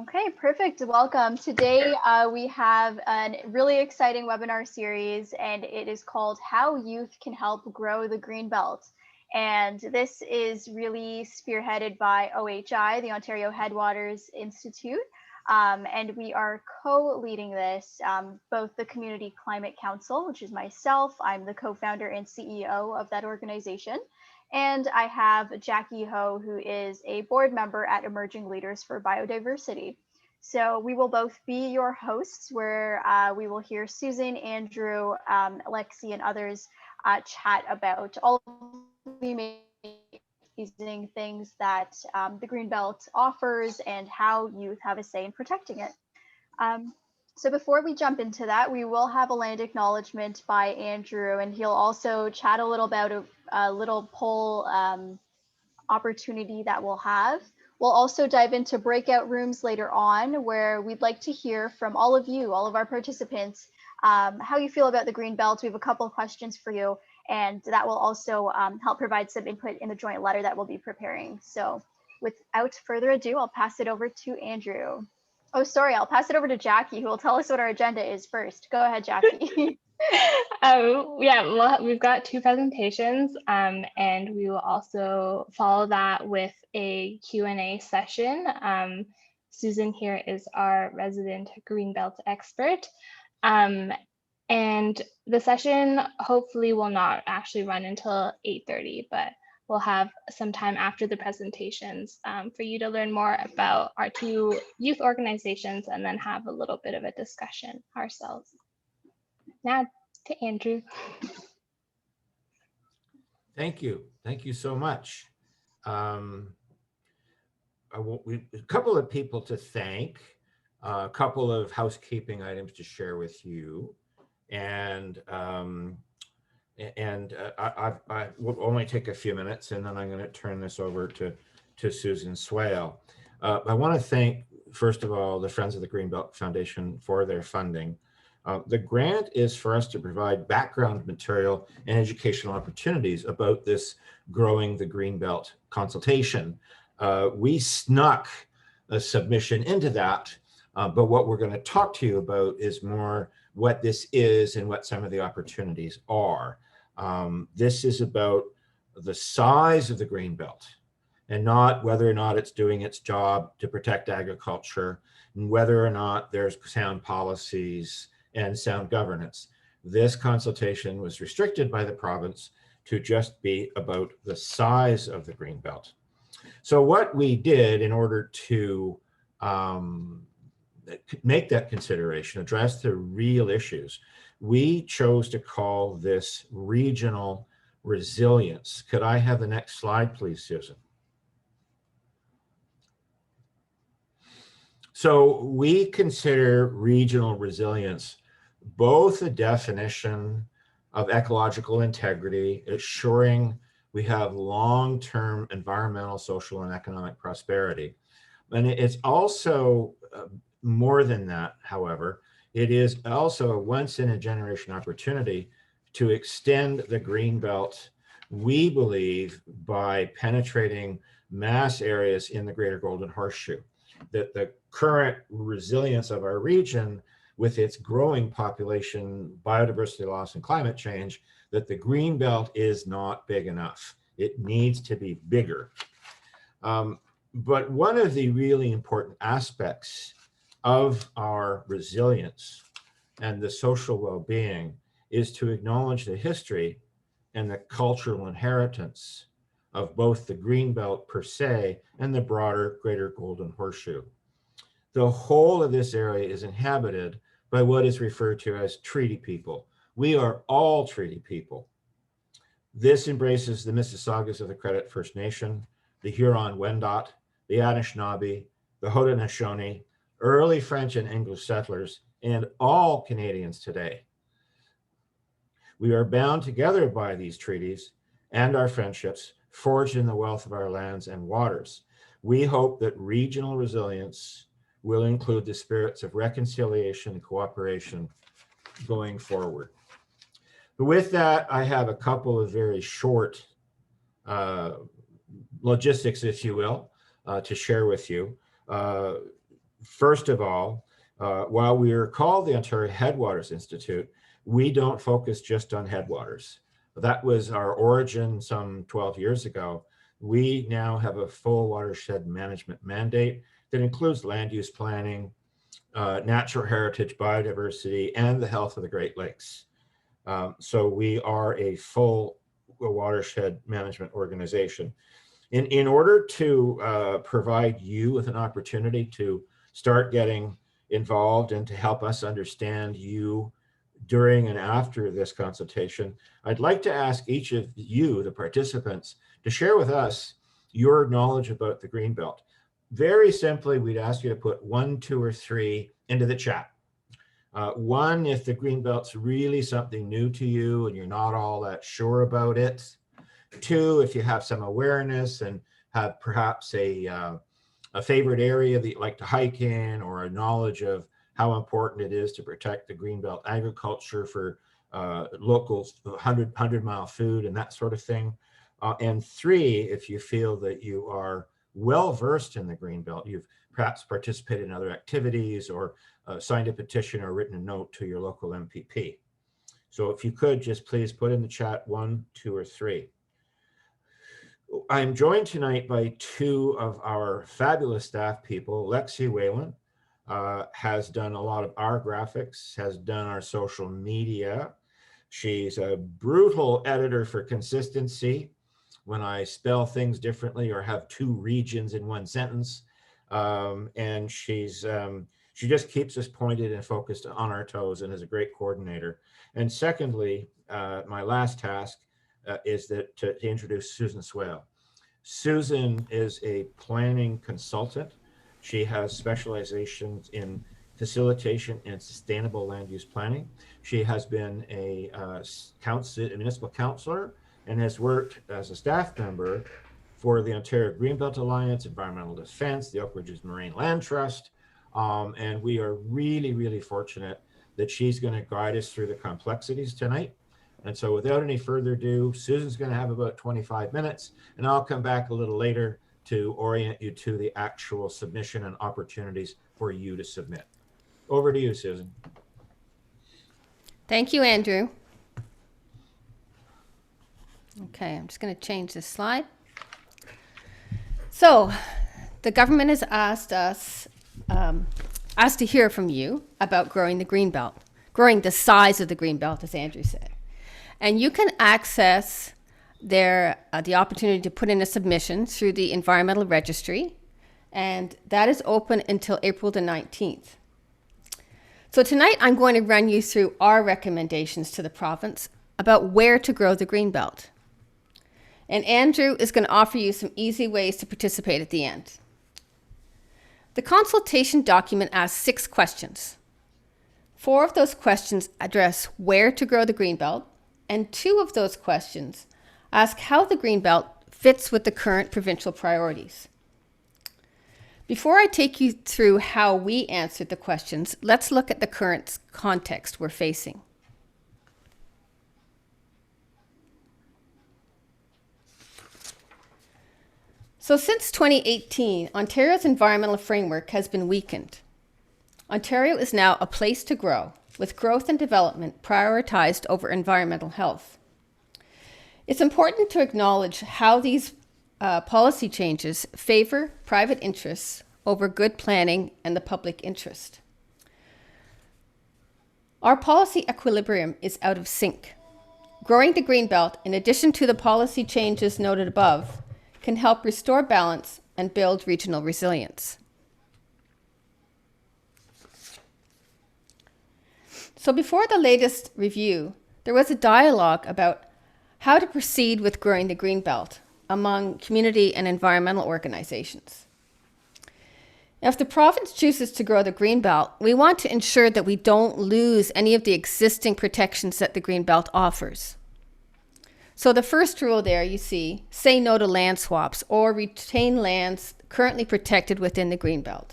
Okay, perfect. Welcome. Today we have a really exciting webinar series, and it is called How Youth Can Help Grow the Greenbelt. And this is really spearheaded by OHI, the Ontario Headwaters Institute. And we are co-leading this, both the Community Climate Council, which is myself. I'm the co-founder and CEO of that organization. And I have Jackie Ho, who is a board member at Emerging Leaders for Biodiversity. So we will both be your hosts, where we will hear Susan, Andrew, Lexi, and others chat about all the amazing things that the Greenbelt offers and how youth have a say in protecting it. So before we jump into that, we will have a land acknowledgement by Andrew, and he'll also chat a little about a little poll opportunity that we'll have. We'll also dive into breakout rooms later on, where we'd like to hear from all of you, all of our participants, how you feel about the Greenbelt. We have a couple of questions for you, and that will also help provide some input in the joint letter that we'll be preparing. So without further ado, I'll pass it over to Andrew. Oh, sorry, I'll pass it over to Jackie, who will tell us what our agenda is first. Go ahead, Jackie. Well, we've got two presentations, and we will also follow that with a Q&A session. Susan here is our resident Greenbelt expert. And the session hopefully will not actually run until 8:30, but we'll have some time after the presentations for you to learn more about our two youth organizations and then have a little bit of a discussion ourselves. Now to Andrew. Thank you. Thank you so much. A couple of people to thank, a couple of housekeeping items to share with you. And I will only take a few minutes, and then I'm going to turn this over to Susan Swale. I want to thank, first of all, the Friends of the Greenbelt Foundation for their funding. The grant is for us to provide background material and educational opportunities about this Growing the Greenbelt consultation. We snuck a submission into that, but what we're going to talk to you about is more what this is and what some of the opportunities are. This is about the size of the Greenbelt and not whether or not it's doing its job to protect agriculture and whether or not there's sound policies and sound governance. This consultation was restricted by the province to just be about the size of the Greenbelt. So what we did in order to make that consideration, address the real issues, we chose to call this regional resilience. Could I have the next slide, please, Susan? So we consider regional resilience both a definition of ecological integrity, assuring we have long-term environmental, social, and economic prosperity. And it's also more than that, however. It is also a once-in-a-generation opportunity to extend the Greenbelt, we believe, by penetrating mass areas in the Greater Golden Horseshoe. That the current resilience of our region, with its growing population, biodiversity loss, and climate change, that the Greenbelt is not big enough. It needs to be bigger. But one of the really important aspects of our resilience and the social well-being is to acknowledge the history and the cultural inheritance of both the Greenbelt per se and the broader Greater Golden Horseshoe. The whole of this area is inhabited by what is referred to as treaty people. We are all treaty people. This embraces the Mississaugas of the Credit First Nation, the Huron-Wendat, the Anishinaabe, the Haudenosaunee, early French and English settlers, and all Canadians today. We are bound together by these treaties and our friendships forged in the wealth of our lands and waters. We hope that regional resilience will include the spirits of reconciliation and cooperation going forward. But with that, I have a couple of very short logistics, if you will, to share with you. First of all, while we are called the Ontario Headwaters Institute, we don't focus just on headwaters. That was our origin some 12 years ago. We now have a full watershed management mandate that includes land use planning, natural heritage, biodiversity, and the health of the Great Lakes. So we are a full watershed management organization. In order to provide you with an opportunity to start getting involved and to help us understand you during and after this consultation, I'd like to ask each of you, the participants, to share with us your knowledge about the Greenbelt. Very simply, we'd ask you to put 1, 2, or 3 into the chat. 1, if the Greenbelt's really something new to you and you're not all that sure about it. 2, if you have some awareness and have perhaps a favorite area that you like to hike in, or a knowledge of how important it is to protect the Greenbelt agriculture for local 100-mile food and that sort of thing. And 3, if you feel that you are well versed in the Greenbelt, you've perhaps participated in other activities or signed a petition or written a note to your local MPP. So if you could just please put in the chat 1, 2, or 3. I'm joined tonight by 2 of our fabulous staff people. Lexi Whalen has done a lot of our graphics, has done our social media. She's a brutal editor for consistency when I spell things differently or have 2 regions in one sentence. And she just keeps us pointed and focused on our toes and is a great coordinator. And secondly, my last task is to introduce Susan Swale. Susan is a planning consultant. She has specializations in facilitation and sustainable land use planning. She has been a municipal councillor and has worked as a staff member for the Ontario Greenbelt Alliance, Environmental Defence, the Oak Ridges Marine Land Trust. And we are really, really fortunate that she's going to guide us through the complexities tonight. And so without any further ado, Susan's going to have about 25 minutes, and I'll come back a little later to orient you to the actual submission and opportunities for you to submit. Over to you, Susan. Thank you, Andrew. Okay, I'm just going to change this slide. So the government has asked to hear from you about growing the Greenbelt, growing the size of the Greenbelt, as Andrew said. And you can access the opportunity to put in a submission through the Environmental Registry, and that is open until April the 19th. So tonight I'm going to run you through our recommendations to the province about where to grow the Greenbelt. And Andrew is going to offer you some easy ways to participate at the end. The consultation document asks 6 questions. 4 of those questions address where to grow the Greenbelt, and 2 of those questions ask how the Greenbelt fits with the current provincial priorities. Before I take you through how we answered the questions, let's look at the current context we're facing. So since 2018, Ontario's environmental framework has been weakened. Ontario is now a place to grow, with growth and development prioritized over environmental health. It's important to acknowledge how these policy changes favor private interests over good planning and the public interest. Our policy equilibrium is out of sync. Growing the Greenbelt, in addition to the policy changes noted above, can help restore balance and build regional resilience. So before the latest review, there was a dialogue about how to proceed with growing the Greenbelt among community and environmental organizations. If the province chooses to grow the Greenbelt, we want to ensure that we don't lose any of the existing protections that the Greenbelt offers. So the first rule there you see, say no to land swaps or retain lands currently protected within the Greenbelt.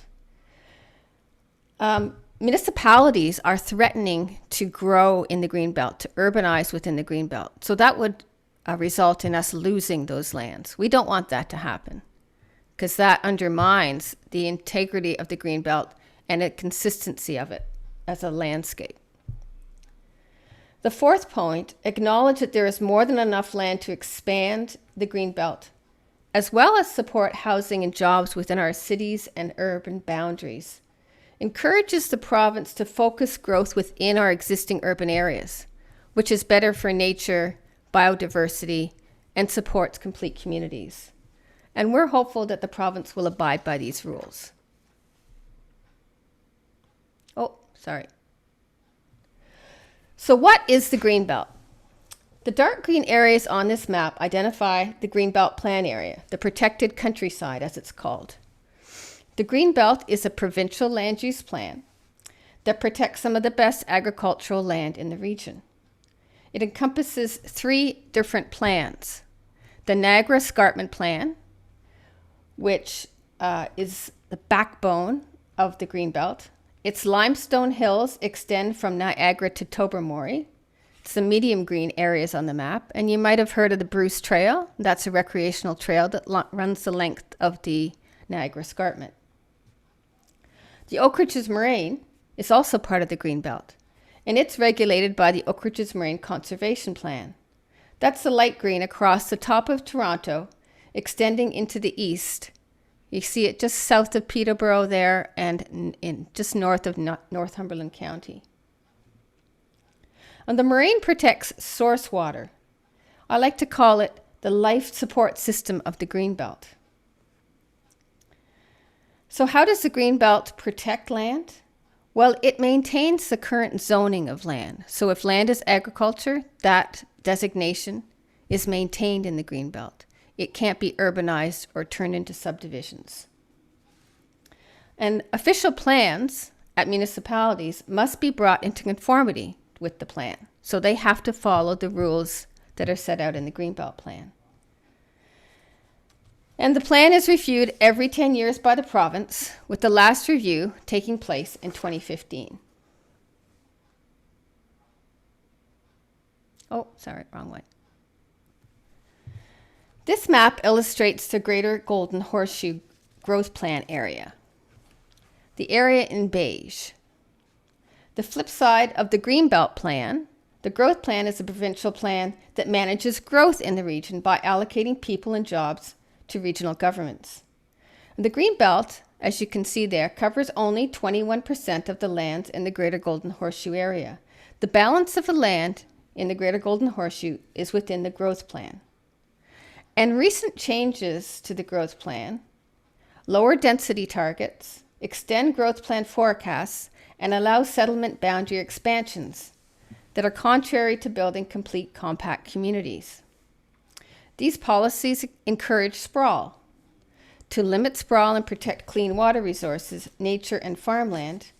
Municipalities are threatening to grow in the Greenbelt, to urbanize within the Greenbelt. So that would result in us losing those lands. We don't want that to happen. because that undermines the integrity of the Greenbelt and the consistency of it as a landscape. The fourth point, acknowledge that there is more than enough land to expand the Greenbelt, as well as support housing and jobs within our cities and urban boundaries. Encourages the province to focus growth within our existing urban areas, which is better for nature, biodiversity, and supports complete communities. And we're hopeful that the province will abide by these rules. Oh, sorry. So what is the Greenbelt? The dark green areas on this map identify the Greenbelt Plan area, the protected countryside as it's called. The Greenbelt is a provincial land use plan that protects some of the best agricultural land in the region. It encompasses 3 different plans. The Niagara Escarpment Plan, which is the backbone of the Greenbelt. Its limestone hills extend from Niagara to Tobermory. It's the medium green areas on the map. And you might have heard of the Bruce Trail. That's a recreational trail that runs the length of the Niagara Escarpment. The Oak Ridges Moraine is also part of the Greenbelt, and it's regulated by the Oak Ridges Moraine Conservation Plan. That's the light green across the top of Toronto, extending into the east. You see it just south of Peterborough there and just north of Northumberland County. And the moraine protects source water. I like to call it the life support system of the Greenbelt. So how does the Greenbelt protect land? Well, it maintains the current zoning of land. So if land is agriculture, that designation is maintained in the Greenbelt. It can't be urbanized or turned into subdivisions. And official plans at municipalities must be brought into conformity with the plan. So they have to follow the rules that are set out in the Greenbelt Plan. And the plan is reviewed every 10 years by the province, with the last review taking place in 2015. Oh, sorry, wrong one. This map illustrates the Greater Golden Horseshoe Growth Plan area, the area in beige. The flip side of the Greenbelt Plan, the Growth Plan is a provincial plan that manages growth in the region by allocating people and jobs to regional governments. The Greenbelt, as you can see there, covers only 21% of the lands in the Greater Golden Horseshoe area. The balance of the land in the Greater Golden Horseshoe is within the Growth Plan. And recent changes to the Growth Plan lower density targets, extend Growth Plan forecasts, and allow settlement boundary expansions that are contrary to building complete compact communities. These policies encourage sprawl. To limit sprawl and protect clean water resources, nature, and farmland,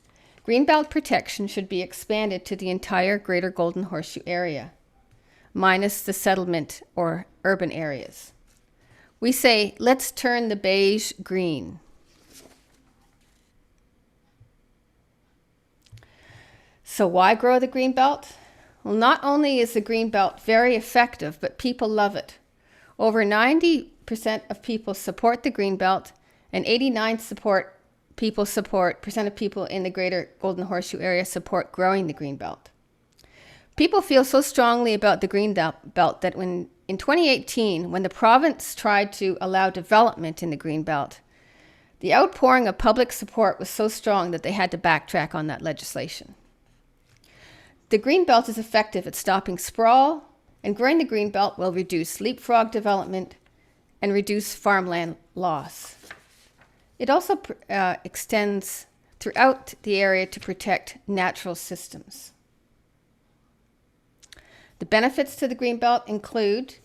Greenbelt protection should be expanded to the entire Greater Golden Horseshoe area, minus the settlement or urban areas. We say, let's turn the beige green. So why grow the Greenbelt? Well, not only is the Greenbelt very effective, but people love it. Over 90% of people support the Greenbelt, and 89% of people in the Greater Golden Horseshoe area support growing the Greenbelt. People feel so strongly about the Greenbelt that in 2018, when the province tried to allow development in the Greenbelt, the outpouring of public support was so strong that they had to backtrack on that legislation. The Greenbelt is effective at stopping sprawl, and growing the Greenbelt will reduce leapfrog development and reduce farmland loss. It also extends throughout the area to protect natural systems. The benefits to the Greenbelt include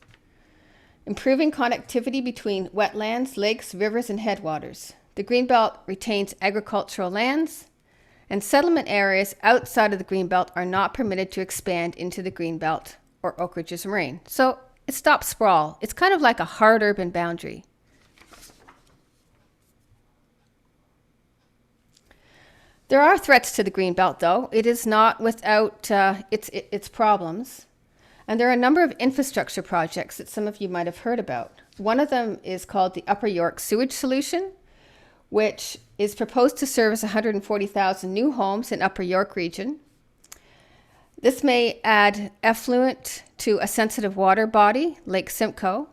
improving connectivity between wetlands, lakes, rivers, and headwaters. The Greenbelt retains agricultural lands, and settlement areas outside of the Greenbelt are not permitted to expand into the Greenbelt or Oak Ridges Moraine. So it stops sprawl. It's kind of like a hard urban boundary. There are threats to the Greenbelt, though. It is not without its problems. And there are a number of infrastructure projects that some of you might have heard about. One of them is called the Upper York Sewage Solution, which is proposed to service 140,000 new homes in Upper York region. This may add effluent to a sensitive water body, Lake Simcoe,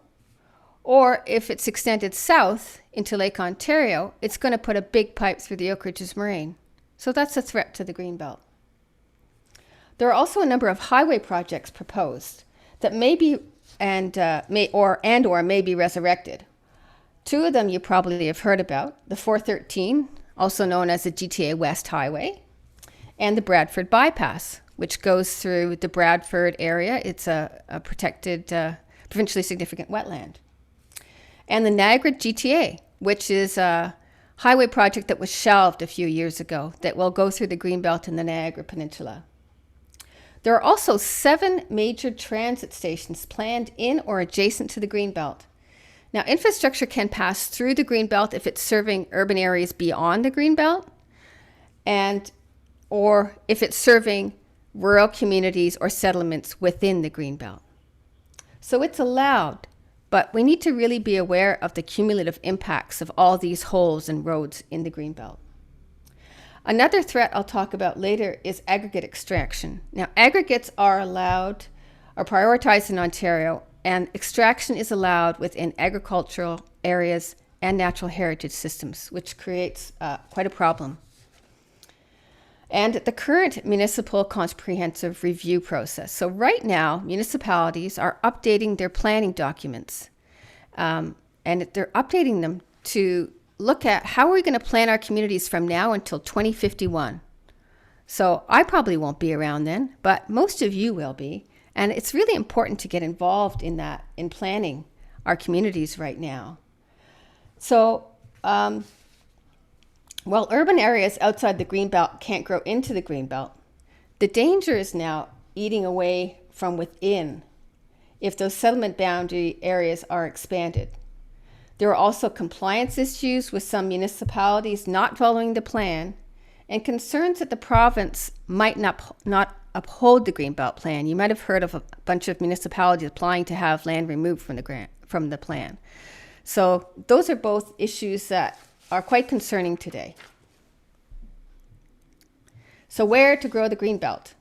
or if it's extended south into Lake Ontario, it's going to put a big pipe through the Oak Ridges Moraine. So that's a threat to the Greenbelt. There are also a number of highway projects proposed that may be may be resurrected. Two of them you probably have heard about: the 413, also known as the GTA West Highway, and the Bradford Bypass, which goes through the Bradford area. It's a protected, provincially significant wetland. And the Niagara GTA, which is a highway project that was shelved a few years ago that will go through the Greenbelt and the Niagara Peninsula. There are also 7 major transit stations planned in or adjacent to the Greenbelt. Now, infrastructure can pass through the Greenbelt if it's serving urban areas beyond the Greenbelt, or if it's serving rural communities or settlements within the Greenbelt. So it's allowed, but we need to really be aware of the cumulative impacts of all these holes and roads in the Greenbelt. Another threat I'll talk about later is aggregate extraction. Now, aggregates are prioritized in Ontario, and extraction is allowed within agricultural areas and natural heritage systems, which creates quite a problem. And the current municipal comprehensive review process. So right now, municipalities are updating their planning documents, and they're updating them to look at how are we going to plan our communities from now until 2051. So I probably won't be around then, but most of you will be. And it's really important to get involved in that, in planning our communities right now. So, while urban areas outside the Greenbelt can't grow into the Greenbelt, the danger is now eating away from within if those settlement boundary areas are expanded. There are also compliance issues with some municipalities not following the plan, and concerns that the province might not uphold the Greenbelt plan. You might have heard of a bunch of municipalities applying to have land removed from the plan. So those are both issues that are quite concerning today. So where to grow the Greenbelt?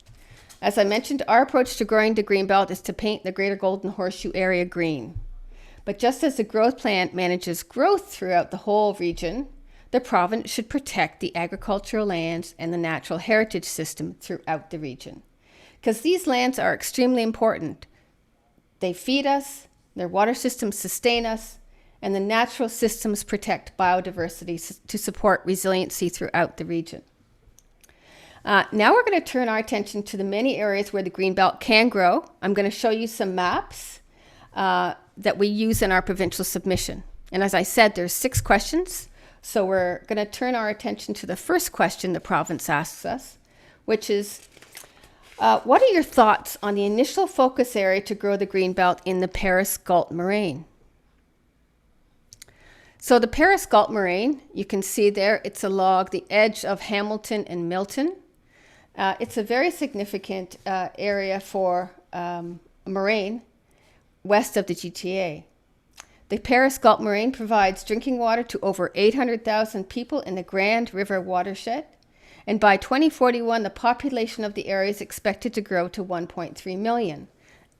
As I mentioned, our approach to growing the Greenbelt is to paint the Greater Golden Horseshoe area green. But just as the growth plan manages growth throughout the whole region, the province should protect the agricultural lands and the natural heritage system throughout the region. Because these lands are extremely important. They feed us, their water systems sustain us, and the natural systems protect biodiversity to support resiliency throughout the region. Now we're going to turn our attention to the many areas where the Greenbelt can grow. I'm going to show you some maps that we use in our provincial submission. And as I said, there's 6 questions. So we're going to turn our attention to the first question the province asks us, which is, what are your thoughts on the initial focus area to grow the Greenbelt in the Paris Galt Moraine? So the Paris Galt Moraine, you can see there, it's along the edge of Hamilton and Milton. It's a very significant area for a moraine west of the GTA. The Paris Galt Moraine provides drinking water to over 800,000 people in the Grand River watershed. And by 2041, the population of the area is expected to grow to 1.3 million.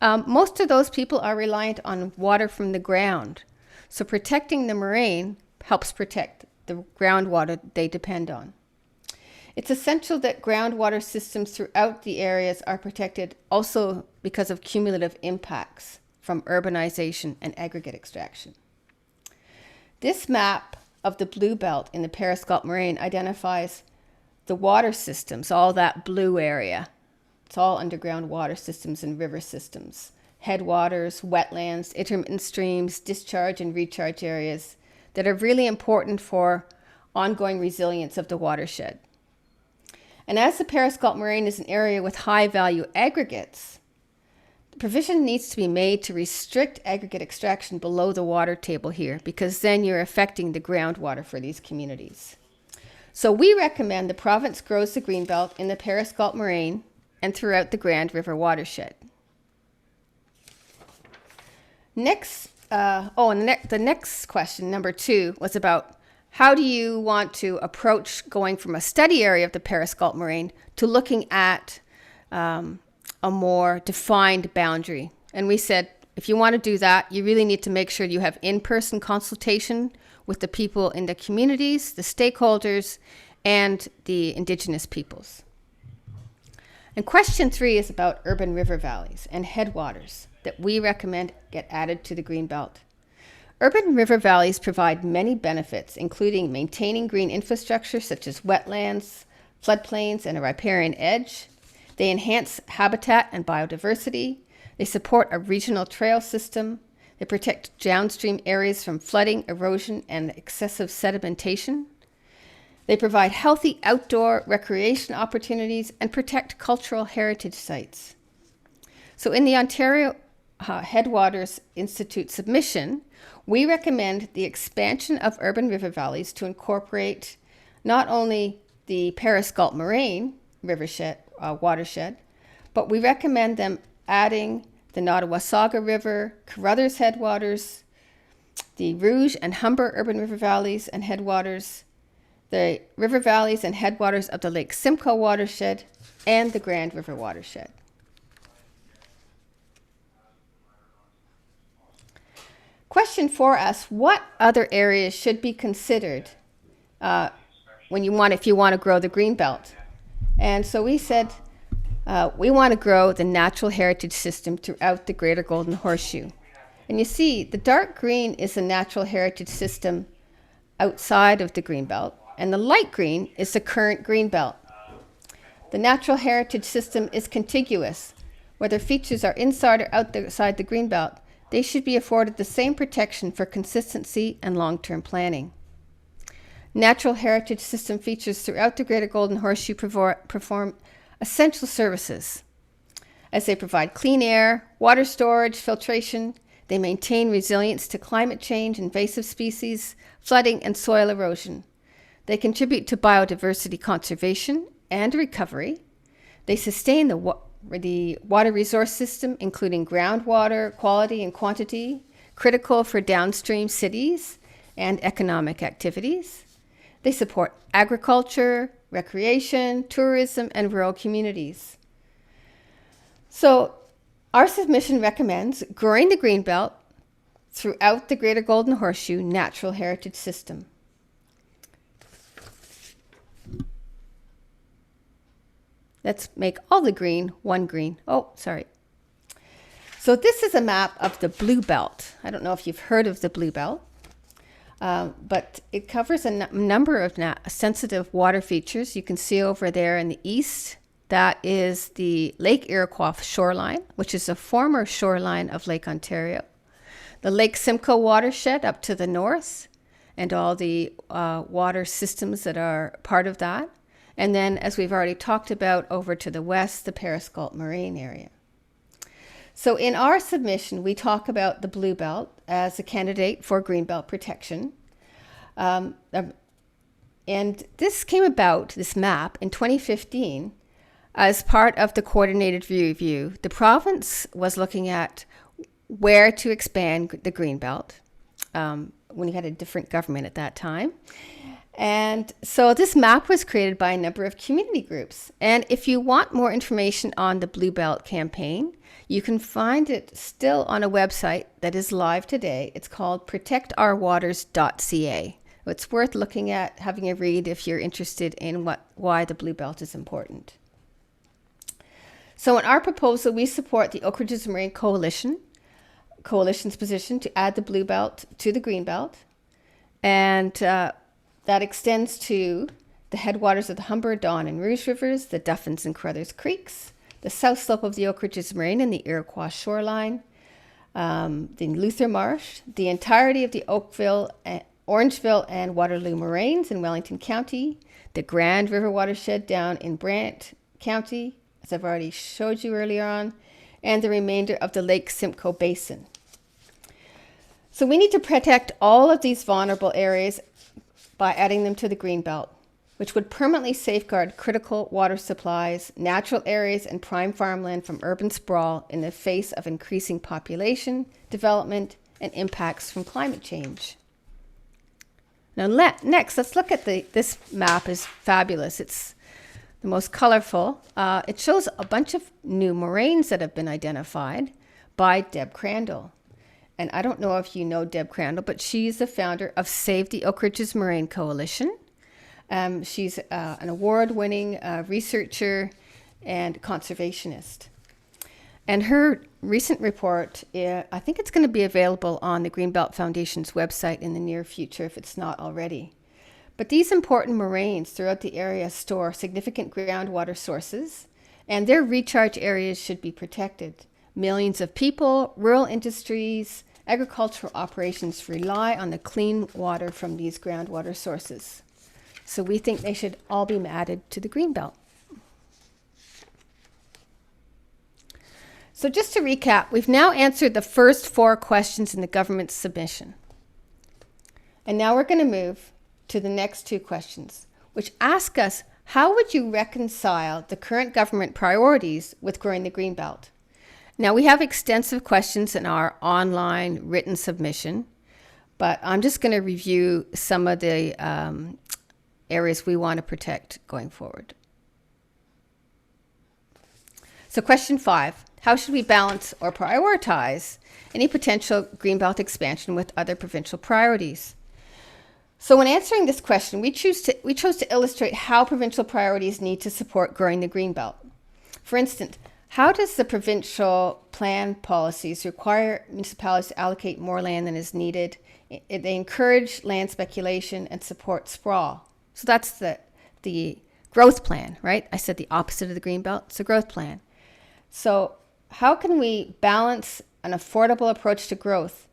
Most of those people are reliant on water from the ground. So protecting the moraine helps protect the groundwater they depend on. It's essential that groundwater systems throughout the areas are protected also because of cumulative impacts from urbanization and aggregate extraction. This map of the Blue Belt in the Paris Galt Moraine identifies the water systems, all that blue area. It's all underground water systems and river systems. Headwaters, wetlands, intermittent streams, discharge and recharge areas that are really important for ongoing resilience of the watershed. And as the Paris Galt Moraine is an area with high value aggregates, provision needs to be made to restrict aggregate extraction below the water table here, because then you're affecting the groundwater for these communities. So we recommend the province grows the Greenbelt in the Paris Galt Moraine and throughout the Grand River watershed. Next, And the next question, number 2, was about how do you want to approach going from a study area of the Paris Gulf Moraine to looking at a more defined boundary? And we said, if you want to do that, you really need to make sure you have in-person consultation with the people in the communities, the stakeholders, and the indigenous peoples. And question 3 is about urban river valleys and headwaters that we recommend get added to the Greenbelt. Urban river valleys provide many benefits, including maintaining green infrastructure such as wetlands, floodplains, and a riparian edge. They enhance habitat and biodiversity. They support a regional trail system. They protect downstream areas from flooding, erosion, and excessive sedimentation. They provide healthy outdoor recreation opportunities and protect cultural heritage sites. So in the Ontario Headwaters Institute submission, we recommend the expansion of urban river valleys to incorporate not only the Paris Gulf Moraine watershed, but we recommend them adding the Nottawasaga River, Carruthers Headwaters, the Rouge and Humber urban river valleys and headwaters, the river valleys and headwaters of the Lake Simcoe watershed, and the Grand River watershed. Question 4 asks, what other areas should be considered if you want to grow the Greenbelt? And so we said we want to grow the natural heritage system throughout the Greater Golden Horseshoe. And you see, the dark green is the natural heritage system outside of the Greenbelt, and the light green is the current Greenbelt. The natural heritage system is contiguous. Whether features are inside or outside the Greenbelt, they should be afforded the same protection for consistency and long-term planning. Natural heritage system features throughout the Greater Golden Horseshoe perform essential services as they provide clean air, water storage, filtration. They maintain resilience to climate change, invasive species, flooding, and soil erosion. They contribute to biodiversity conservation and recovery. They sustain the water resource system, including groundwater quality and quantity, critical for downstream cities and economic activities. They support agriculture, recreation, tourism, and rural communities. So our submission recommends growing the Greenbelt throughout the Greater Golden Horseshoe Natural Heritage System. Let's make all the green one green. Oh, sorry. So this is a map of the Blue Belt. I don't know if you've heard of the Blue Belt, but it covers a number of sensitive water features. You can see over there in the east, that is the Lake Iroquois shoreline, which is a former shoreline of Lake Ontario. The Lake Simcoe watershed up to the north, and all the water systems that are part of that. And then, as we've already talked about, over to the west, the Paris Gulf Moraine area. So in our submission, we talk about the Blue Belt as a candidate for Greenbelt protection. And this came about, this map, in 2015 as part of the coordinated review. The province was looking at where to expand the Greenbelt when you had a different government at that time. And so this map was created by a number of community groups. And if you want more information on the Blue Belt campaign, you can find it still on a website that is live today. It's called protectourwaters.ca. It's worth looking at, having a read if you're interested in why the Blue Belt is important. So in our proposal, we support the Oak Ridges Marine Coalition's position to add the Blue Belt to the Greenbelt. And that extends to the headwaters of the Humber, Don, and Rouge Rivers, the Duffins and Carruthers Creeks, the south slope of the Oak Ridges Moraine and the Iroquois shoreline, the Luther Marsh, the entirety of the Orangeville and Waterloo Moraines in Wellington County, the Grand River watershed down in Brant County, as I've already showed you earlier on, and the remainder of the Lake Simcoe Basin. So we need to protect all of these vulnerable areas by adding them to the Greenbelt, which would permanently safeguard critical water supplies, natural areas, and prime farmland from urban sprawl in the face of increasing population, development, and impacts from climate change. Now, next, let's look at this map is fabulous. It's the most colorful. It shows a bunch of new moraines that have been identified by Deb Crandall. And I don't know if you know Deb Crandall, but she's the founder of Save the Oak Ridges Moraine Coalition. She's an award-winning researcher and conservationist. And her recent report, I think it's going to be available on the Greenbelt Foundation's website in the near future if it's not already. But these important moraines throughout the area store significant groundwater sources, and their recharge areas should be protected. Millions of people, rural industries, agricultural operations rely on the clean water from these groundwater sources. So we think they should all be added to the Greenbelt. So just to recap, we've now answered the first 4 questions in the government's submission. And now we're going to move to the next 2 questions, which ask us, how would you reconcile the current government priorities with growing the Greenbelt? Now, we have extensive questions in our online written submission, but I'm just going to review some of the areas we want to protect going forward. So question 5, how should we balance or prioritize any potential Greenbelt expansion with other provincial priorities? So when answering this question, we chose to illustrate how provincial priorities need to support growing the Greenbelt. For instance, how does the provincial plan policies require municipalities to allocate more land than is needed? They encourage land speculation and support sprawl. So that's the growth plan, right? I said the opposite of the Greenbelt. It's a growth plan. So how can we balance an affordable approach to growth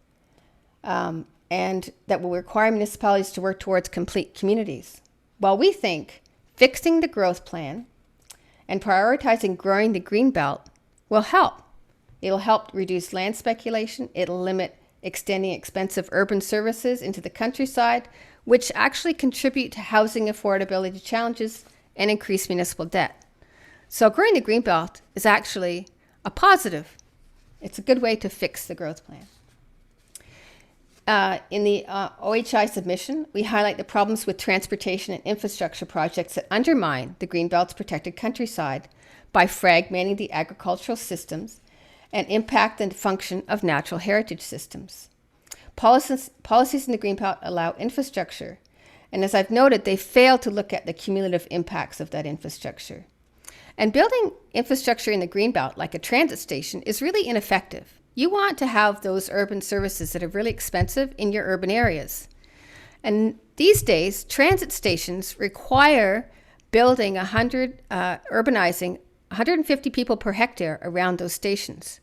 and that will require municipalities to work towards complete communities? Well, we think fixing the growth plan and prioritizing growing the Greenbelt will help. It'll help reduce land speculation. It'll limit extending expensive urban services into the countryside, which actually contribute to housing affordability challenges and increase municipal debt. So growing the Greenbelt is actually a positive. It's a good way to fix the growth plan. In the OHI submission, we highlight the problems with transportation and infrastructure projects that undermine the Greenbelt's protected countryside by fragmenting the agricultural systems and impact the function of natural heritage systems. Policies in the Greenbelt allow infrastructure, and as I've noted, they fail to look at the cumulative impacts of that infrastructure. And building infrastructure in the Greenbelt, like a transit station, is really ineffective. You want to have those urban services that are really expensive in your urban areas. And these days, transit stations require building urbanizing 150 people per hectare around those stations.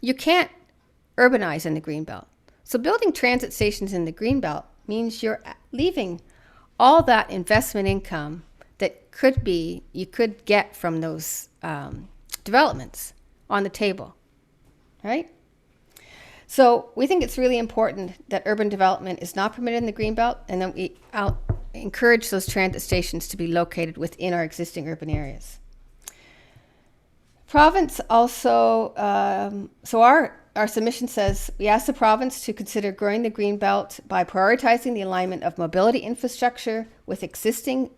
You can't urbanize in the Greenbelt. So building transit stations in the Greenbelt means you're leaving all that investment income that you could get from those developments on the table, right? So we think it's really important that urban development is not permitted in the Greenbelt, and that we encourage those transit stations to be located within our existing urban areas. Province also, so our submission says, we ask the province to consider growing the Greenbelt by prioritizing the alignment of mobility infrastructure with existing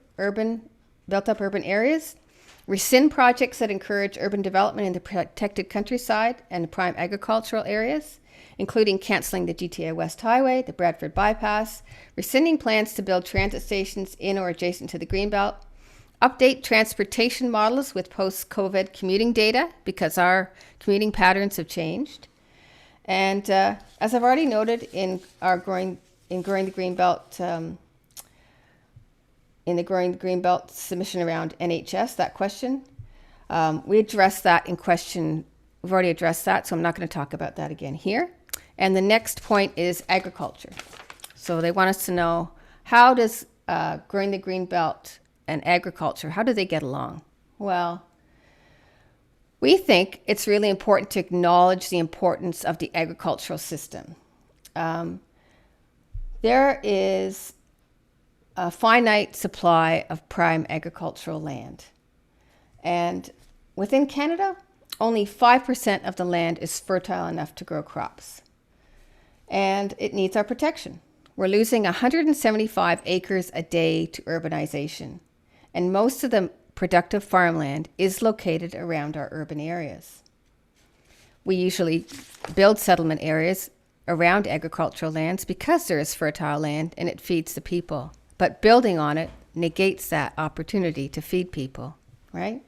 built-up urban areas, rescind projects that encourage urban development in the protected countryside and prime agricultural areas, including canceling the GTA West Highway, the Bradford Bypass, rescinding plans to build transit stations in or adjacent to the Greenbelt, update transportation models with post-COVID commuting data because our commuting patterns have changed. And as I've already noted in growing the Greenbelt, in the Growing the Greenbelt submission around NHS, that question, we addressed that in question. We've already addressed that, so I'm not going to talk about that again here. And the next point is agriculture. So they want us to know, how does growing the Greenbelt and agriculture, how do they get along? Well, we think it's really important to acknowledge the importance of the agricultural system. There is a finite supply of prime agricultural land. And within Canada, only 5% of the land is fertile enough to grow crops. and it needs our protection. We're losing 175 acres a day to urbanization, and most of the productive farmland is located around our urban areas. We usually build settlement areas around agricultural lands because there is fertile land and it feeds the people. But building on it negates that opportunity to feed people, right?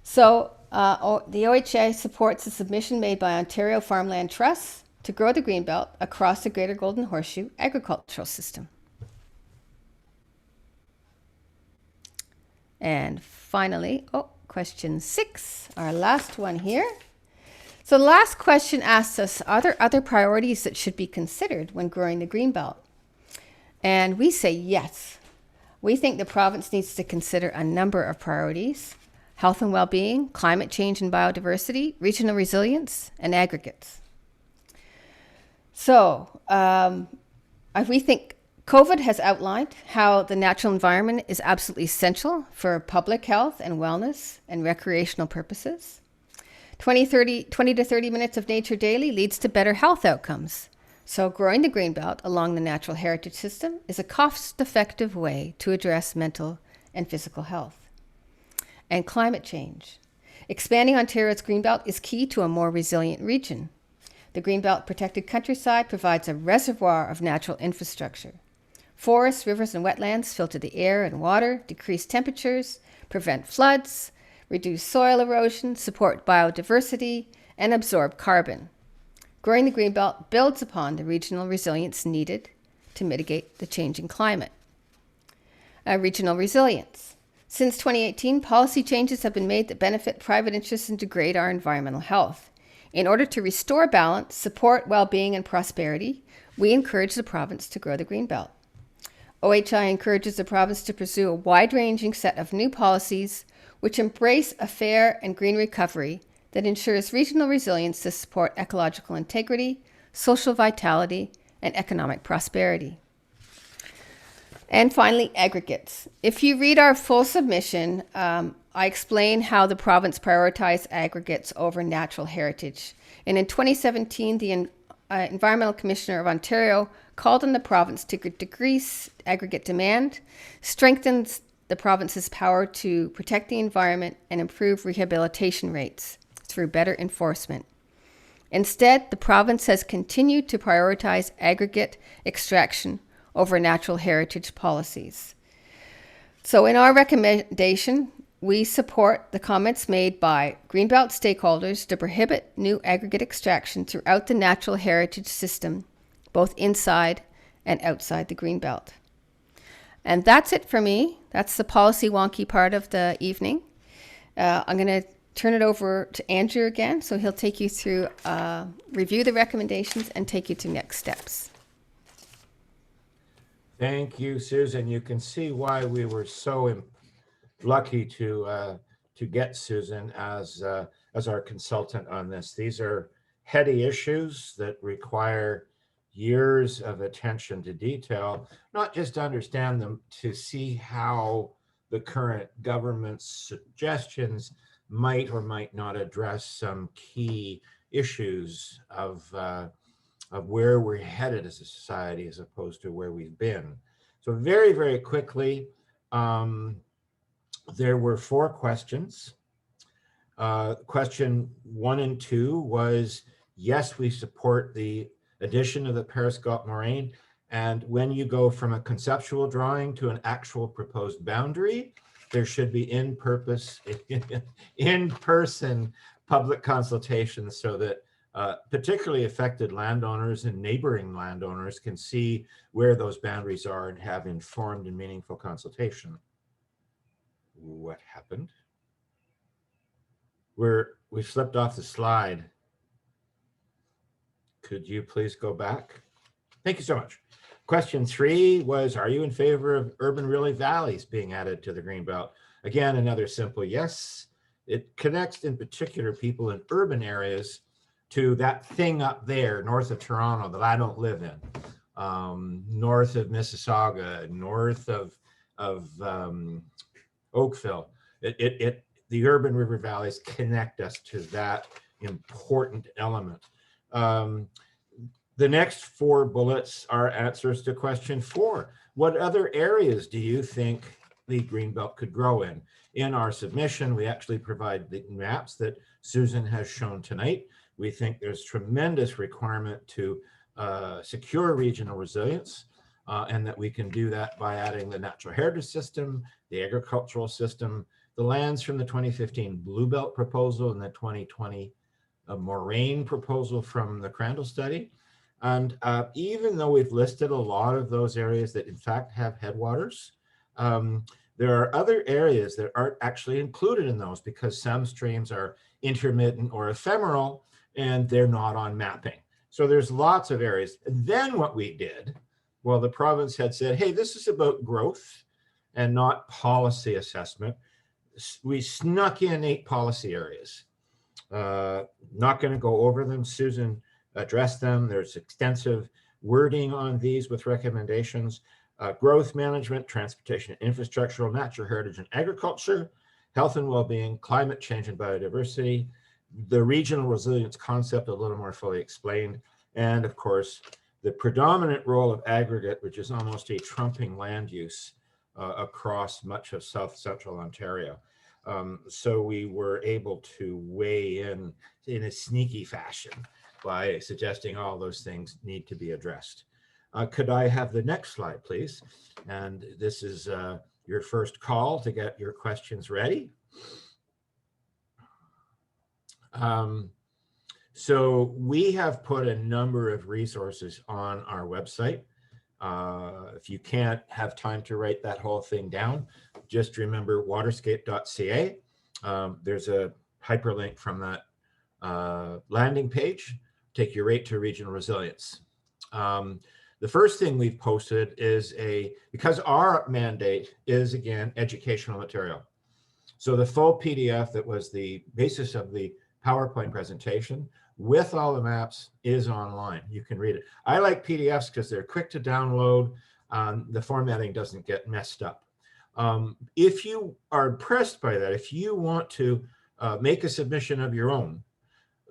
So the OHA supports the submission made by Ontario Farmland Trust to grow the Greenbelt across the Greater Golden Horseshoe agricultural system. And finally, question 6, our last one here. So the last question asks us, are there other priorities that should be considered when growing the Greenbelt? And we say yes. We think the province needs to consider a number of priorities: health and well-being, climate change and biodiversity, regional resilience, and aggregates. So we think COVID has outlined how the natural environment is absolutely essential for public health and wellness and recreational purposes. 20 to 30 minutes of nature daily leads to better health outcomes. So growing the Greenbelt along the natural heritage system is a cost-effective way to address mental and physical health. And climate change. Expanding Ontario's Greenbelt is key to a more resilient region. The Greenbelt protected countryside provides a reservoir of natural infrastructure. Forests, rivers, and wetlands filter the air and water, decrease temperatures, prevent floods, reduce soil erosion, support biodiversity, and absorb carbon. Growing the Greenbelt builds upon the regional resilience needed to mitigate the changing climate. Regional resilience. Since 2018, policy changes have been made that benefit private interests and degrade our environmental health. In order to restore balance, support well-being, and prosperity, we encourage the province to grow the Greenbelt. OHI encourages the province to pursue a wide-ranging set of new policies which embrace a fair and green recovery that ensures regional resilience to support ecological integrity, social vitality, and economic prosperity. And finally, aggregates. If you read our full submission, I explain how the province prioritized aggregates over natural heritage. And in 2017, the Environmental Commissioner of Ontario called on the province to decrease aggregate demand, strengthens the province's power to protect the environment, and improve rehabilitation rates through better enforcement. Instead, the province has continued to prioritize aggregate extraction over natural heritage policies. So in our recommendation, we support the comments made by Greenbelt stakeholders to prohibit new aggregate extraction throughout the natural heritage system, both inside and outside the Greenbelt. And that's it for me. That's the policy wonky part of the evening. I'm going to turn it over to Andrew again, so he'll take you through, review the recommendations and take you to next steps. Thank you, Susan. You can see why we were so lucky to get Susan as our consultant on this. These are heady issues that require years of attention to detail, not just to understand them, to see how the current government's suggestions might or might not address some key issues of where we're headed as a society as opposed to where we've been. So very, very quickly, there were 4 questions. Question 1 and 2 was, yes, we support the addition of the Periscope moraine. And when you go from a conceptual drawing to an actual proposed boundary, there should be in-person public consultations so that particularly affected landowners and neighboring landowners can see where those boundaries are and have informed and meaningful consultation. What happened? We slipped off the slide. Could you please go back? Thank you so much. Question 3 was, are you in favor of urban really valleys being added to the Greenbelt? Again, another simple yes. It connects in particular people in urban areas to that thing up there north of Toronto that I don't live in, north of Mississauga, north of Oakville. The urban river valleys connect us to that important element. The next 4 bullets are answers to question 4. What other areas do you think the Greenbelt could grow in? In our submission, we actually provide the maps that Susan has shown tonight. We think there's tremendous requirement to secure regional resilience, and that we can do that by adding the natural heritage system, the agricultural system, the lands from the 2015 Blue Belt proposal and the 2020 moraine proposal from the Crandall study. And even though we've listed a lot of those areas that in fact have headwaters, there are other areas that aren't actually included in those because some streams are intermittent or ephemeral and they're not on mapping. So there's lots of areas. And then what we did, well, the province had said, hey, this is about growth and not policy assessment. We snuck in 8 policy areas. Not going to go over them. Susan addressed them. There's extensive wording on these with recommendations. Growth management, transportation and infrastructural, natural heritage and agriculture, health and well-being, climate change and biodiversity, the regional resilience concept a little more fully explained, and of course, the predominant role of aggregate, which is almost a trumping land use across much of South Central Ontario. So we were able to weigh in a sneaky fashion by suggesting all those things need to be addressed. Could I have the next slide, please? And this is your first call to get your questions ready. So we have put a number of resources on our website. If you can't have time to write that whole thing down, just remember waterscape.ca. There's a hyperlink from that landing page, take you right to regional resilience. The first thing we've posted is because our mandate is, again, educational material. So the full PDF that was the basis of the PowerPoint presentation with all the maps is online. You can read it. I like PDFs because they're quick to download. The formatting doesn't get messed up. If you are impressed by that, if you want to make a submission of your own,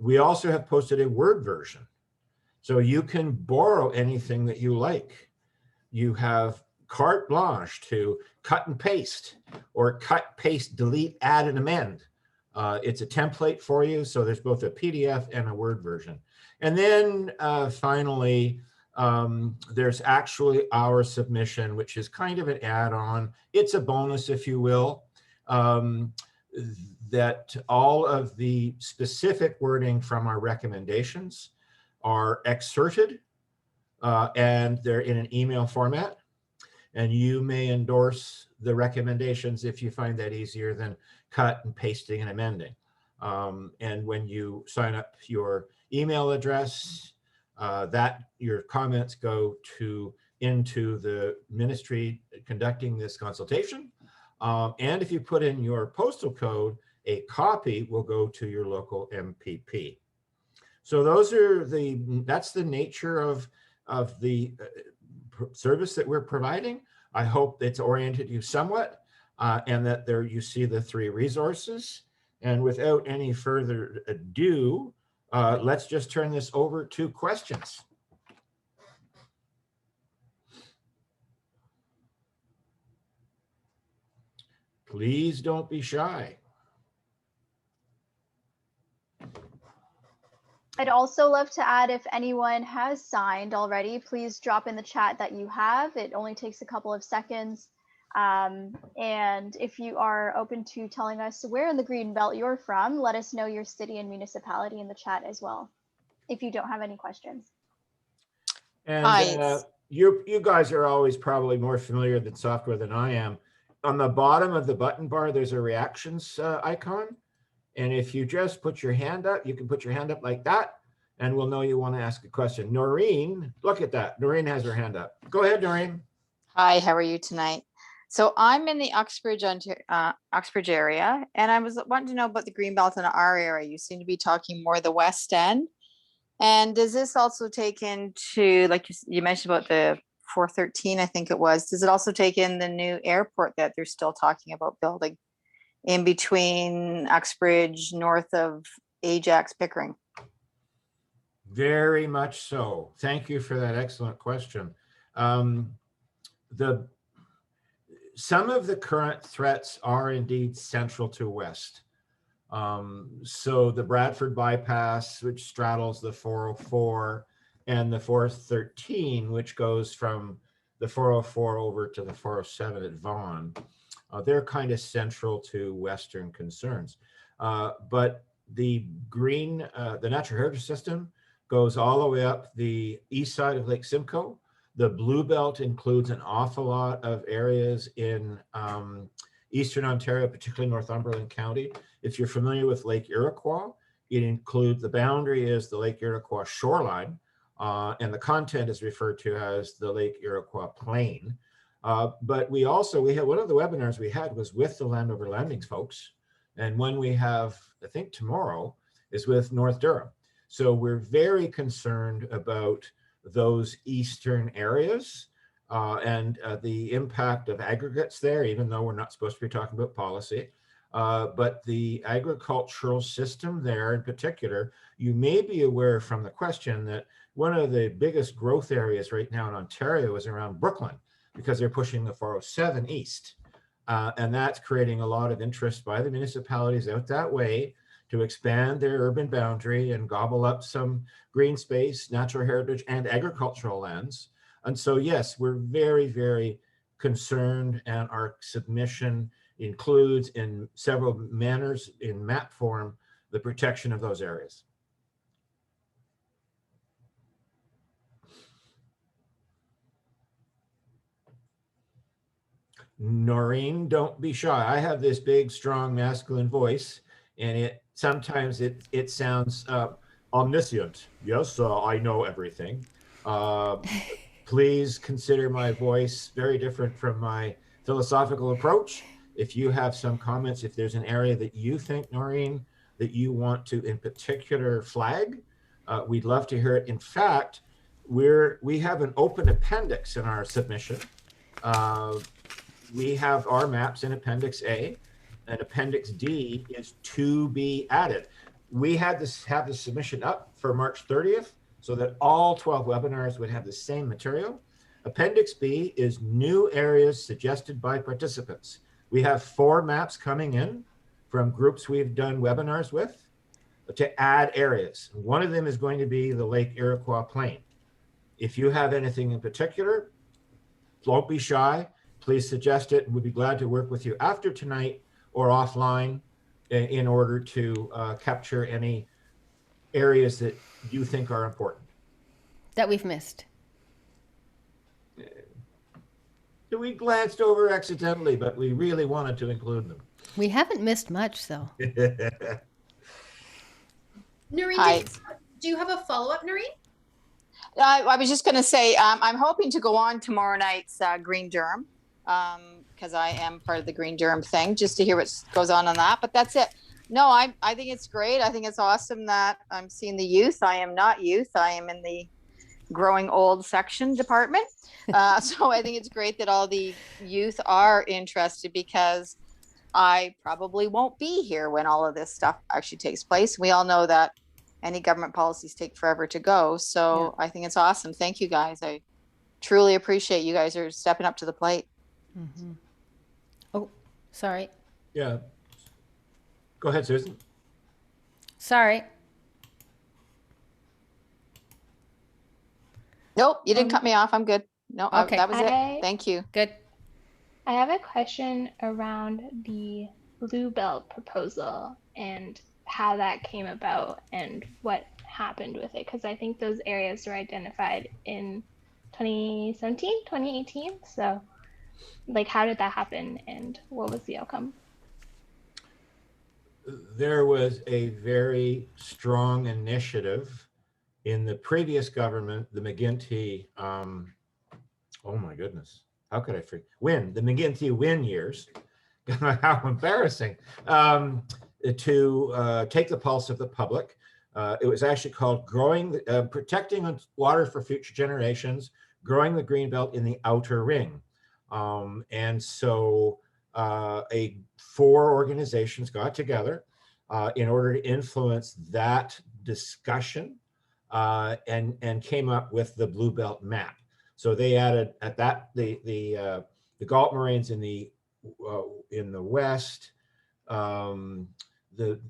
we also have posted a Word version. So you can borrow anything that you like. You have carte blanche to cut and paste, or cut, paste, delete, add, and amend. It's a template for you. So there's both a PDF and a Word version. And then finally, there's actually our submission, which is kind of an add-on. It's a bonus, if you will, that all of the specific wording from our recommendations are excerpted and they're in an email format. And you may endorse the recommendations if you find that easier than cut and pasting and amending. And when you sign up your email address, your comments go into the ministry conducting this consultation. And if you put in your postal code, a copy will go to your local MPP. So that's the nature of the service that we're providing. I hope it's oriented you somewhat, and that there you see the 3 resources. And without any further ado, let's just turn this over to questions. Please don't be shy. I'd also love to add, if anyone has signed already, please drop in the chat that you have. It only takes a couple of seconds. And if you are open to telling us where in the Greenbelt you're from, let us know your city and municipality in the chat as well, if you don't have any questions. And you guys are always probably more familiar with software than I am. On the bottom of the button bar, there's a reactions icon. And if you just put your hand up, you can put your hand up like that, and we'll know you want to ask a question. Noreen, look at that. Noreen has her hand up. Go ahead, Noreen. Hi, how are you tonight? So I'm in the Uxbridge area, and I was wanting to know about the Greenbelt in our area. You seem to be talking more the West End. And does this also take into, like you mentioned about the 413, I think it was, does it also take in the new airport that they're still talking about building in between Uxbridge, north of Ajax, Pickering? Very much so. Thank you for that excellent question. Some of the current threats are indeed central to West. So the Bradford bypass, which straddles the 404, and the 413, which goes from the 404 over to the 407 at Vaughan, they're kind of central to Western concerns. But the natural heritage system goes all the way up the east side of Lake Simcoe. The Blue Belt includes an awful lot of areas in Eastern Ontario, particularly Northumberland County. If you're familiar with Lake Iroquois, it includes, the boundary is the Lake Iroquois shoreline, and the content is referred to as the Lake Iroquois Plain. But we had one of the webinars we had was with the Landover Landings folks, and one we have, I think tomorrow, is with North Durham. So we're very concerned about those eastern areas and the impact of aggregates there, even though we're not supposed to be talking about policy. But the agricultural system there in particular, you may be aware from the question that one of the biggest growth areas right now in Ontario is around Brooklyn, because they're pushing the 407 east. And that's creating a lot of interest by the municipalities out that way to expand their urban boundary and gobble up some green space, natural heritage, and agricultural lands. And so, yes, we're very, very concerned, and our submission includes in several manners in map form the protection of those areas. Noreen, don't be shy. I have this big, strong, masculine voice, and sometimes it sounds omniscient. Yes, I know everything. Please consider my voice very different from my philosophical approach. If you have some comments, if there's an area that you think, Noreen, that you want to in particular flag, we'd love to hear it. In fact, we have an open appendix in our submission. We have our maps in Appendix A, and Appendix D is to be added. We had to have the submission up for March 30th so that all 12 webinars would have the same material. Appendix B is new areas suggested by participants. We have 4 maps coming in from groups we've done webinars with to add areas. One of them is going to be the Lake Iroquois Plain. If you have anything in particular, don't be shy. Please suggest it. We'd be glad to work with you after tonight or offline in order to capture any areas that you think are important. That we've missed. We glanced over accidentally, but we really wanted to include them. We haven't missed much, though. Noreen, Hi. do you have a follow-up, Noreen? I was just going to say, I'm hoping to go on tomorrow night's Green Durham, because I am part of the Green Durham thing, just to hear what goes on that. But that's it. No, I think it's great. I think it's awesome that I'm seeing the youth. I am not youth. I am in the growing old section department. So I think it's great that all the youth are interested, because I probably won't be here when all of this stuff actually takes place. We all know that any government policies take forever to go. So I think it's awesome. Thank you guys. I truly appreciate you guys are stepping up to the plate. Mm-hmm. Oh, sorry. Yeah. Go ahead, Susan. Sorry. Nope, you didn't cut me off. I'm good. No, Okay. that was it. Thank you. Good. I have a question around the Blue Belt proposal and how that came about and what happened with it, because I think those areas were identified in 2017, 2018. So, like, how did that happen and what was the outcome? There was a the previous government, the McGuinty, oh my goodness, how could I forget? The McGuinty Wynne years, how embarrassing, to take the pulse of the public. It was actually called Protecting Water for Future Generations, Growing the Greenbelt in the Outer Ring. And so 4 organizations got together in order to influence that discussion and came up with the Blue Belt map. So they added at that the Galt Moraines in the west, the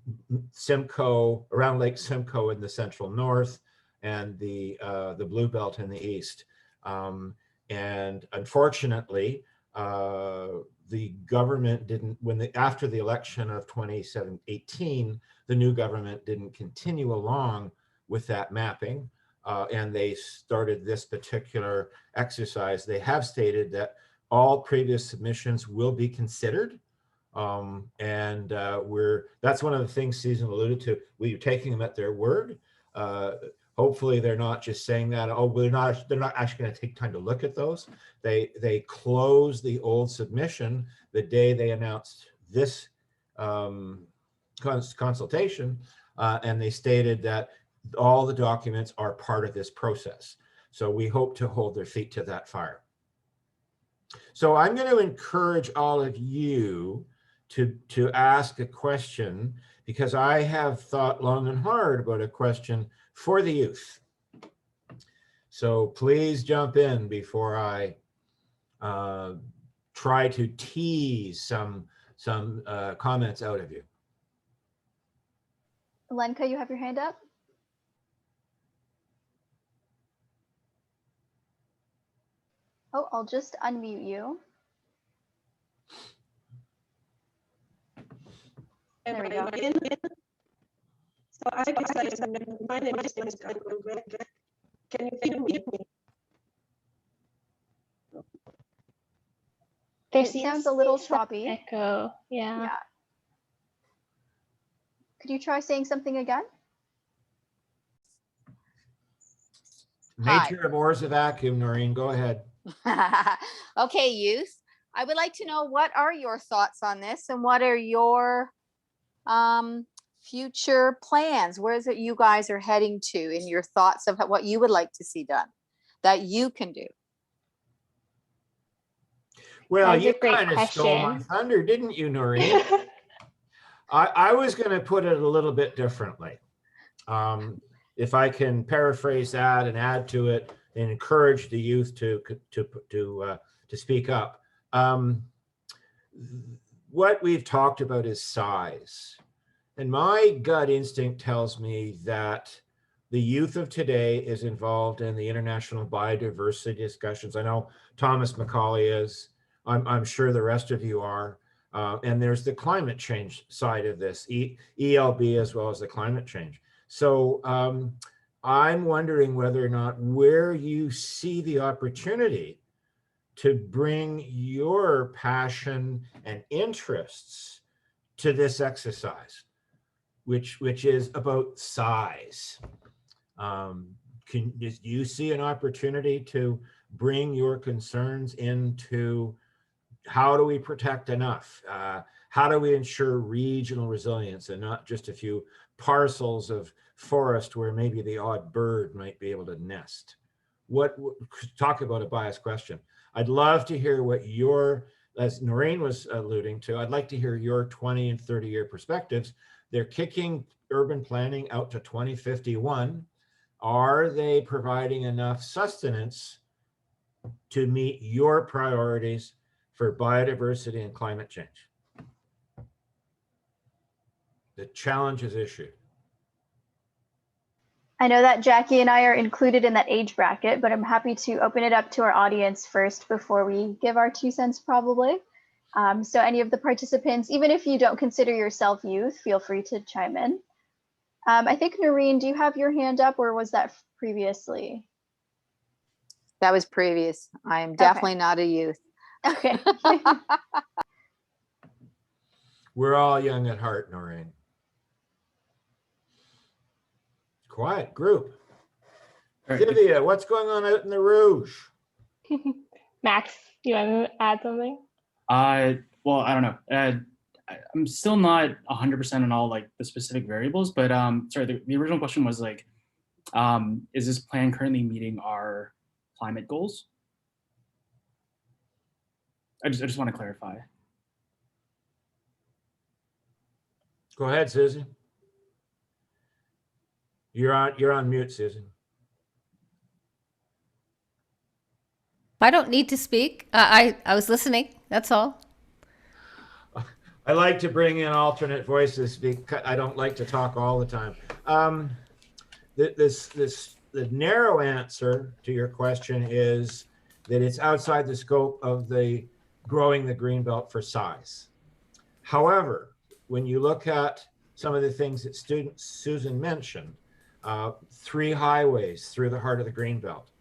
Simcoe around Lake Simcoe in the central north, and the Blue Belt in the east. And unfortunately, the government didn't, after the election of 2018, the new government didn't continue along with that mapping, and they started this particular exercise. They have stated that all previous submissions will be considered. And that's one of the things Susan alluded to. We're taking them at their word. Hopefully they're not just saying that, oh, they're not actually going to take time to look at those. They closed the old submission the day they announced this consultation, and they stated that all the documents are part of this process. So we hope to hold their feet to that fire. So I'm going to encourage all of you to ask a question, because I have thought long and hard about a question for the youth. So please jump in before I try to tease some comments out of you. Lenka, you have your hand up? Oh, I'll just unmute you. There we go. So I guess my name is Rick. Can you hear me? It sounds a little choppy. Echo, yeah. Could you try saying something again? Nature abhors a vacuum, Noreen, go ahead. Okay, youth, I would like to know, what are your thoughts on this, and what are your future plans? Where is it you guys are heading to in your thoughts of what you would like to see done that you can do? Well, you kind of stole my thunder, didn't you, Noreen? I was going to put it a little bit differently. If I can paraphrase that and add to it and encourage the youth to speak up. What we've talked about is size. And my gut instinct tells me that the youth of today is involved in the international biodiversity discussions. I know Thomas McCauley is. I'm sure the rest of you are. And there's the climate change side of this, ELB as well as the climate change. So I'm wondering whether or not where you see the opportunity to bring your passion and interests to this exercise, which is about size. Do you see an opportunity to bring your concerns into how do we protect enough? How do we ensure regional resilience and not just a few parcels of forest where maybe the odd bird might be able to nest? Talk about a biased question. I'd love to hear what as Noreen was alluding to, I'd like to hear your 20 and 30-year perspectives. They're kicking urban planning out to 2051. Are they providing enough sustenance to meet your priorities for biodiversity and climate change? The challenge is issued. I know that Jackie and I are included in that age bracket, but I'm happy to open it up to our audience first before we give our 2 cents probably. So any of the participants, even if you don't consider yourself youth, feel free to chime in. I think, Noreen, do you have your hand up, or was that previously? That was previous. I am definitely not a youth. Okay. We're all young at heart, Noreen. Quiet group. Right. Divya, what's going on out in the Rouge? Max, you want to add something? Well, I don't know. I'm still not 100% on all like the specific variables, but sorry, the original question was like, is this plan currently meeting our climate goals? I just want to clarify. Go ahead, Susie. You're on mute, Susan. I don't need to speak. I was listening. That's all. I like to bring in alternate voices because I don't like to talk all the time. The narrow answer to your question is that it's outside the scope of the growing the Greenbelt for size. However, when you look at some of the things that Susan mentioned, 3 highways through the heart of the Greenbelt,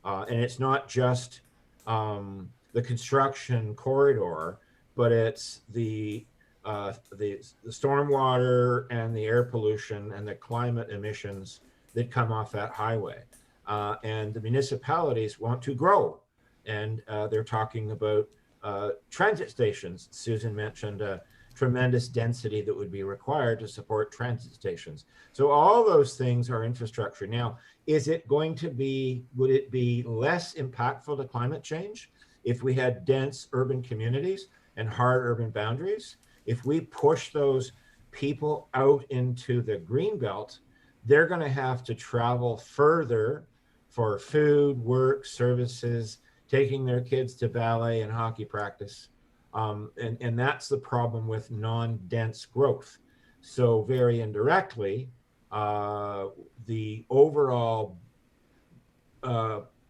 and it's not just the construction corridor, but it's the stormwater and the air pollution and the climate emissions that come off that highway. And the municipalities want to grow. And they're talking about transit stations. Susan mentioned a tremendous density that would be required to support transit stations. So all those things are infrastructure. Now, would it be less impactful to climate change if we had dense urban communities and hard urban boundaries? If we push those people out into the Greenbelt, they're going to have to travel further for food, work, services, taking their kids to ballet and hockey practice. And that's the problem with non-dense growth. So very indirectly, the overall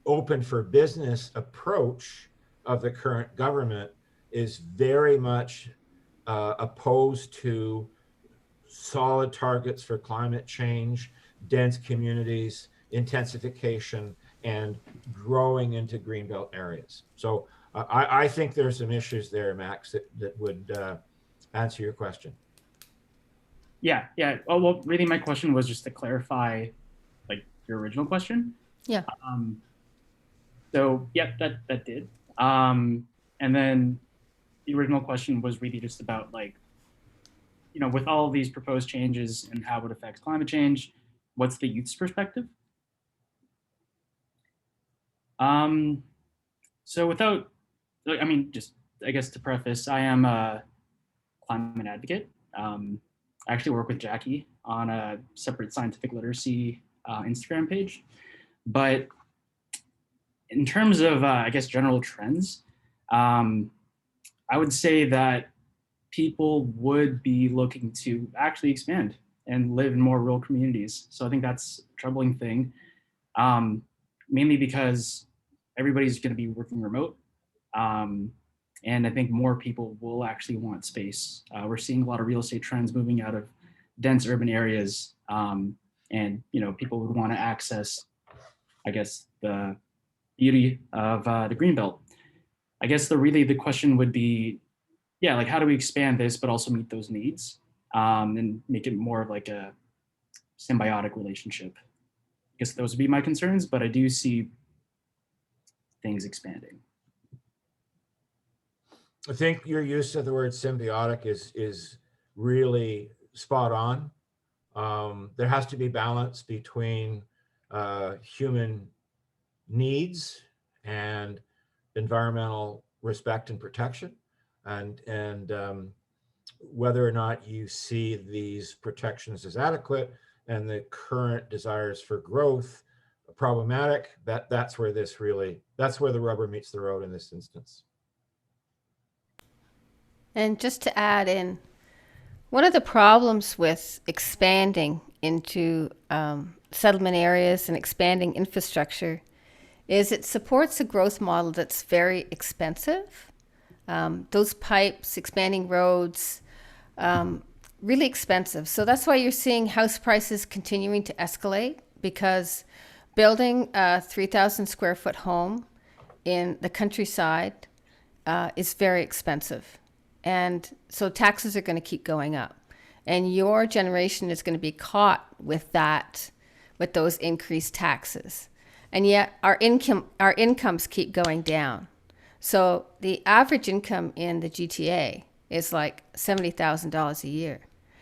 open for business approach of the current government is very much opposed to solid targets for climate change, dense communities, intensification, and growing into Greenbelt areas. So I think there's some issues there, Max, that would answer your question. Yeah. Oh, well, really, my question was just to clarify, like, your original question. Yeah. So yeah, that did. And then the original question was really just about, like, with all of these proposed changes and how it affects climate change, what's the youth's perspective? So just, I guess to preface, I am a climate advocate. I actually work with Jackie on a separate scientific literacy Instagram page. But in terms of, I guess, general trends, I would say that people would be looking to actually expand and live in more rural communities. So I think that's a troubling thing, mainly because everybody's going to be working remote. And I think more people will actually want space. We're seeing a lot of real estate trends moving out of dense urban areas. And people would want to access, I guess, the beauty of the Greenbelt. I guess the question would be, like, how do we expand this, but also meet those needs and make it more of like a symbiotic relationship? I guess those would be my concerns, but I do see things expanding. I think your use of the word symbiotic is really spot on. There has to be balance between human needs and environmental respect and protection, and whether or not you see these protections as adequate and the current desires for growth problematic, that's where the rubber meets the road in this instance. And just to add in, one of the problems with expanding into settlement areas and expanding infrastructure is it supports a growth model that's very expensive. Those pipes, expanding roads, really expensive. So that's why you're seeing house prices continuing to escalate, because building a 3,000 square foot home in the countryside is very expensive. And so taxes are going to keep going up. And your generation is going to be caught with those increased taxes. And yet our incomes keep going down. So the average income in the GTA is like $70,000 a year,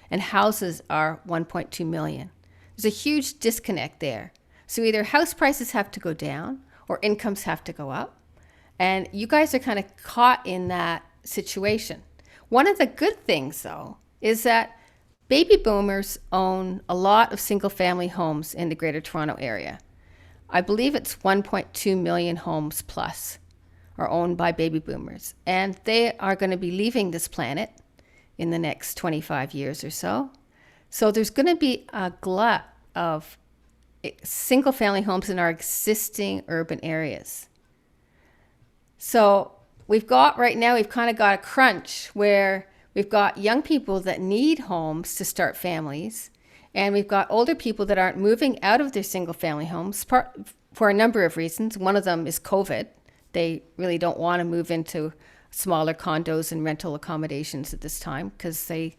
and houses are 1.2 million. There's a huge disconnect there. So either house prices have to go down or incomes have to go up. And you guys are kind of caught in that situation. One of the good things, though, is that baby boomers own a lot of single-family homes in the Greater Toronto Area. I believe it's 1.2 million homes plus are owned by baby boomers, and they are going to be leaving this planet in the next 25 years or so. So there's going to be a glut of single-family homes in our existing urban areas. So we've got right now, we've kind of got a crunch where we've got young people that need homes to start families, and we've got older people that aren't moving out of their single-family homes for a number of reasons. One of them is COVID. They really don't want to move into smaller condos and rental accommodations at this time because they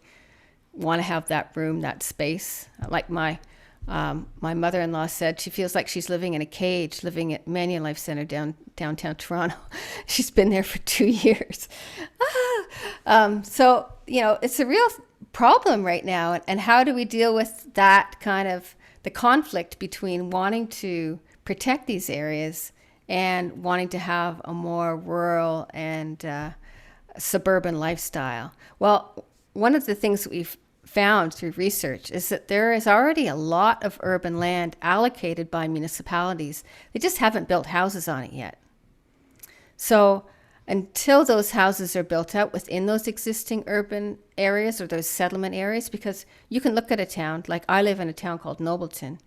want to have that room, that space. Like my mother-in-law said, she feels like she's living in a cage, living at Manulife Centre downtown Toronto. She's been there for 2 years. So, it's a real problem right now. And how do we deal with that kind of the conflict between wanting to protect these areas and wanting to have a more rural and suburban lifestyle? Well, one of the things that we've found through research is that there is already a lot of urban land allocated by municipalities. They just haven't built houses on it yet. So until those houses are built out within those existing urban areas or those settlement areas, because you can look at a town, like I live in a town called Nobleton,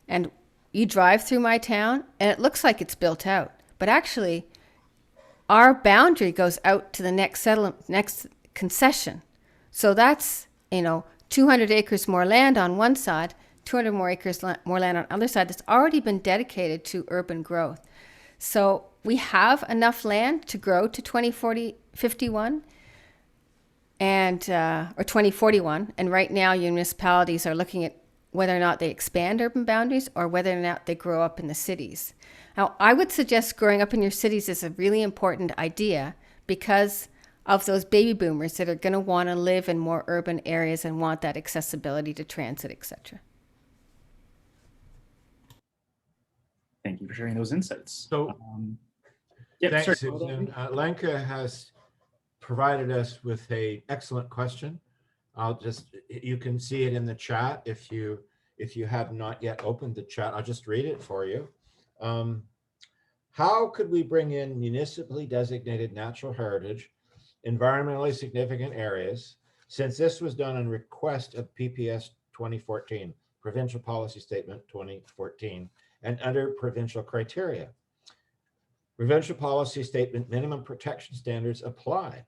and you drive through my town and it looks like it's built out, but actually our boundary goes out to the next concession. So that's 200 acres more land on one side, 200 more acres more land on the other side that's already been dedicated to urban growth. So we have enough land to grow to 2051 or 2041. And right now municipalities are looking at whether or not they expand urban boundaries or whether or not they grow up in the cities. Now, I would suggest growing up in your cities is a really important idea because of those baby boomers that are going to want to live in more urban areas and want that accessibility to transit, etc. Thank you for sharing those insights. So, Sorry. thanks, Susan. Lenka has provided us with an excellent question. You can see it in the chat if you have not yet opened the chat. I'll just read it for you. How could we bring in municipally designated natural heritage, environmentally significant areas, since this was done on request of PPS 2014, Provincial Policy Statement 2014, and under provincial criteria? Provincial Policy Statement minimum protection standards apply.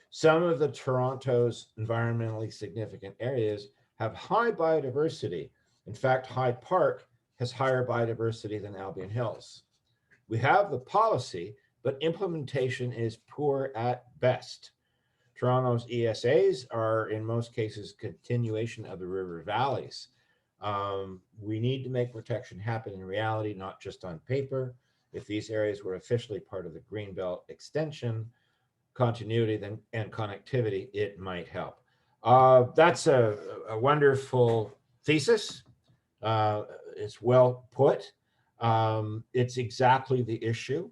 Some of the Toronto's environmentally significant areas have high biodiversity. In fact, Hyde Park has higher biodiversity than Albion Hills. We have the policy, but implementation is poor at best. Toronto's ESAs are in most cases continuation of the river valleys. We need to make protection happen in reality, not just on paper. If these areas were officially part of the Greenbelt extension, continuity and connectivity, it might help. That's a wonderful thesis. It's well put. It's exactly the issue.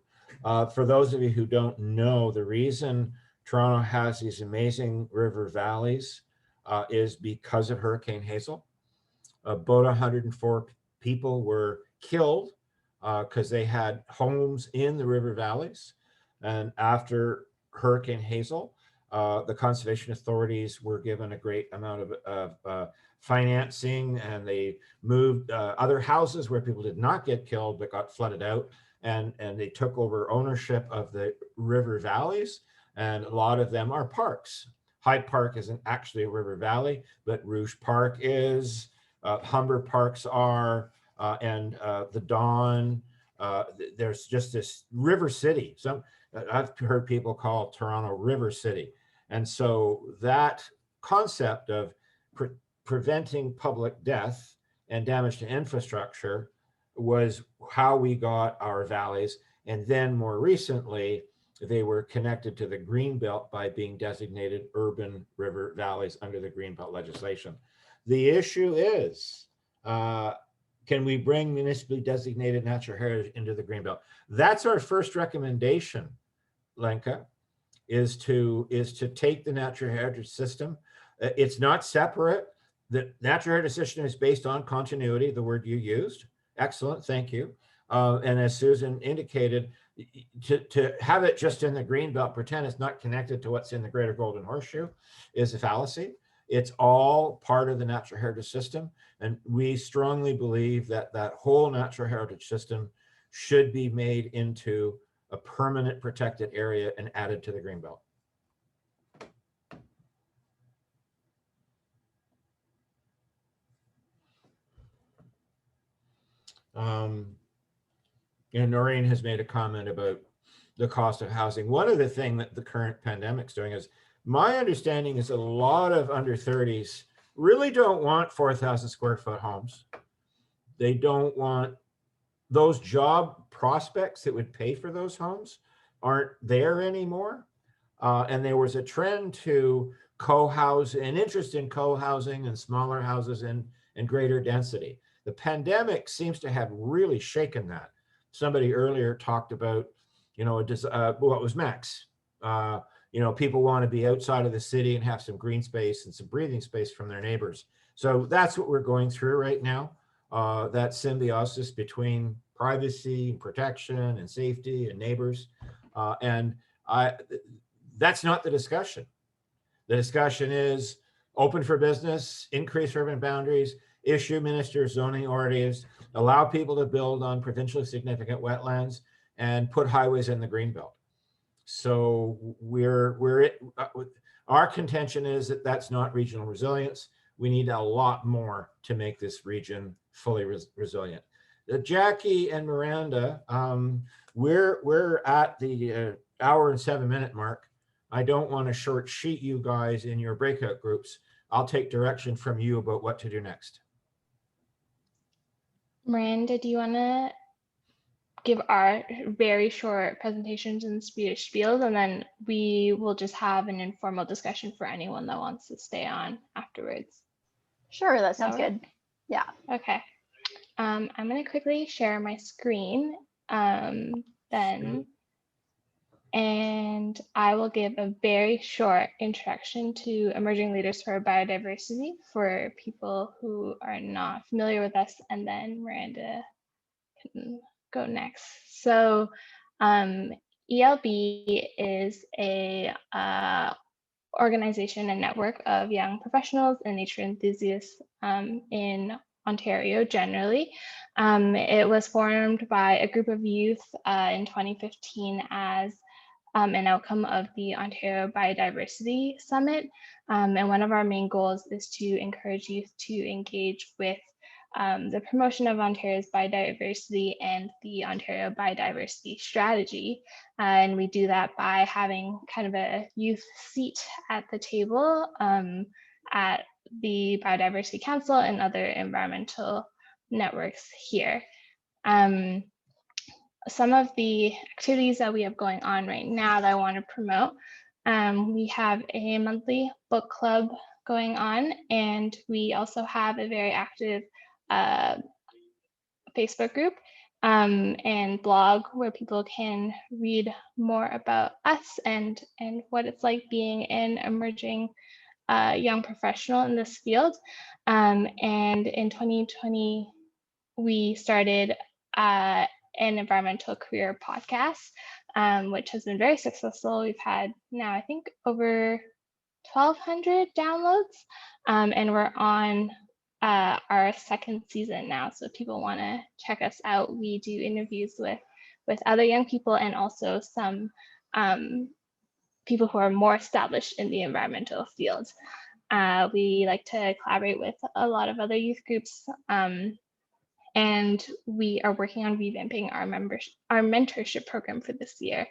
For those of you who don't know, the reason Toronto has these amazing river valleys is because of Hurricane Hazel. About 104 people were killed because they had homes in the river valleys. And after Hurricane Hazel, the conservation authorities were given a great amount of financing, and they moved other houses where people did not get killed but got flooded out, and they took over ownership of the river valleys, and a lot of them are parks. Hyde Park isn't actually a river valley, but Rouge Park is, Humber Parks are, and the Don. There's just this river city. I've heard people call Toronto River City. And so that concept of preventing public death and damage to infrastructure was how we got our valleys. And then more recently, they were connected to the Greenbelt by being designated urban river valleys under the Greenbelt legislation. The issue is, can we bring municipally designated natural heritage into the Greenbelt? That's our first recommendation, Lenka, is to take the natural heritage system. It's not separate. The natural heritage system is based on continuity, the word you used. Excellent, thank you. And as Susan indicated, to have it just in the Greenbelt, pretend it's not connected to what's in the Greater Golden Horseshoe is a fallacy. It's all part of the natural heritage system. And we strongly believe that that whole natural heritage system should be made into a permanent protected area and added to the Greenbelt. Noreen has made a comment about the cost of housing. One of the things that the current pandemic's doing is, my understanding is a lot of under 30s really don't want 4,000 square foot homes. They don't want those job prospects that would pay for those homes aren't there anymore. And there was a trend to co-house, an interest in co-housing and smaller houses and greater density. The pandemic seems to have really shaken that. Somebody earlier talked about, what was Max? People want to be outside of the city and have some green space and some breathing space from their neighbors. So that's what we're going through right now. That symbiosis between privacy and protection and safety and neighbors. That's not the discussion. The discussion is open for business, increase urban boundaries, issue minister's zoning orders, allow people to build on provincially significant wetlands, and put highways in the Greenbelt. So our contention is that that's not regional resilience. We need a lot more to make this region fully resilient. Jackie and Miranda, we're at the hour and 7-minute mark. I don't want to short sheet you guys in your breakout groups. I'll take direction from you about what to do next. Miranda, do you want to give our very short presentations and spiels, and then we will just have an informal discussion for anyone that wants to stay on afterwards? Sure, that sounds good. Yeah. Okay. I'm going to quickly share my screen then, and I will give a very short introduction to emerging leaders for biodiversity for people who are not familiar with us, and then Miranda can go next. So ELB is a organization and network of young professionals and nature enthusiasts in Ontario generally. It was formed by a group of youth in 2015 as an outcome of the Ontario Biodiversity Summit. And one of our main goals is to encourage youth to engage with the promotion of Ontario's biodiversity and the Ontario Biodiversity Strategy. And we do that by having kind of a youth seat at the table at the Biodiversity Council and other environmental networks here. Some of the activities that we have going on right now that I want to promote, we have a monthly book club going on, and we also have a very active Facebook group and blog where people can read more about us and what it's like being an emerging young professional in this field. And in 2020, we started an environmental career podcast, which has been very successful. We've had now, I think, over 1,200 downloads, and we're on our second season now. So if people want to check us out, we do interviews with other young people and also some people who are more established in the environmental field. We like to collaborate with a lot of other youth groups, and we are working on revamping our mentorship program for this year.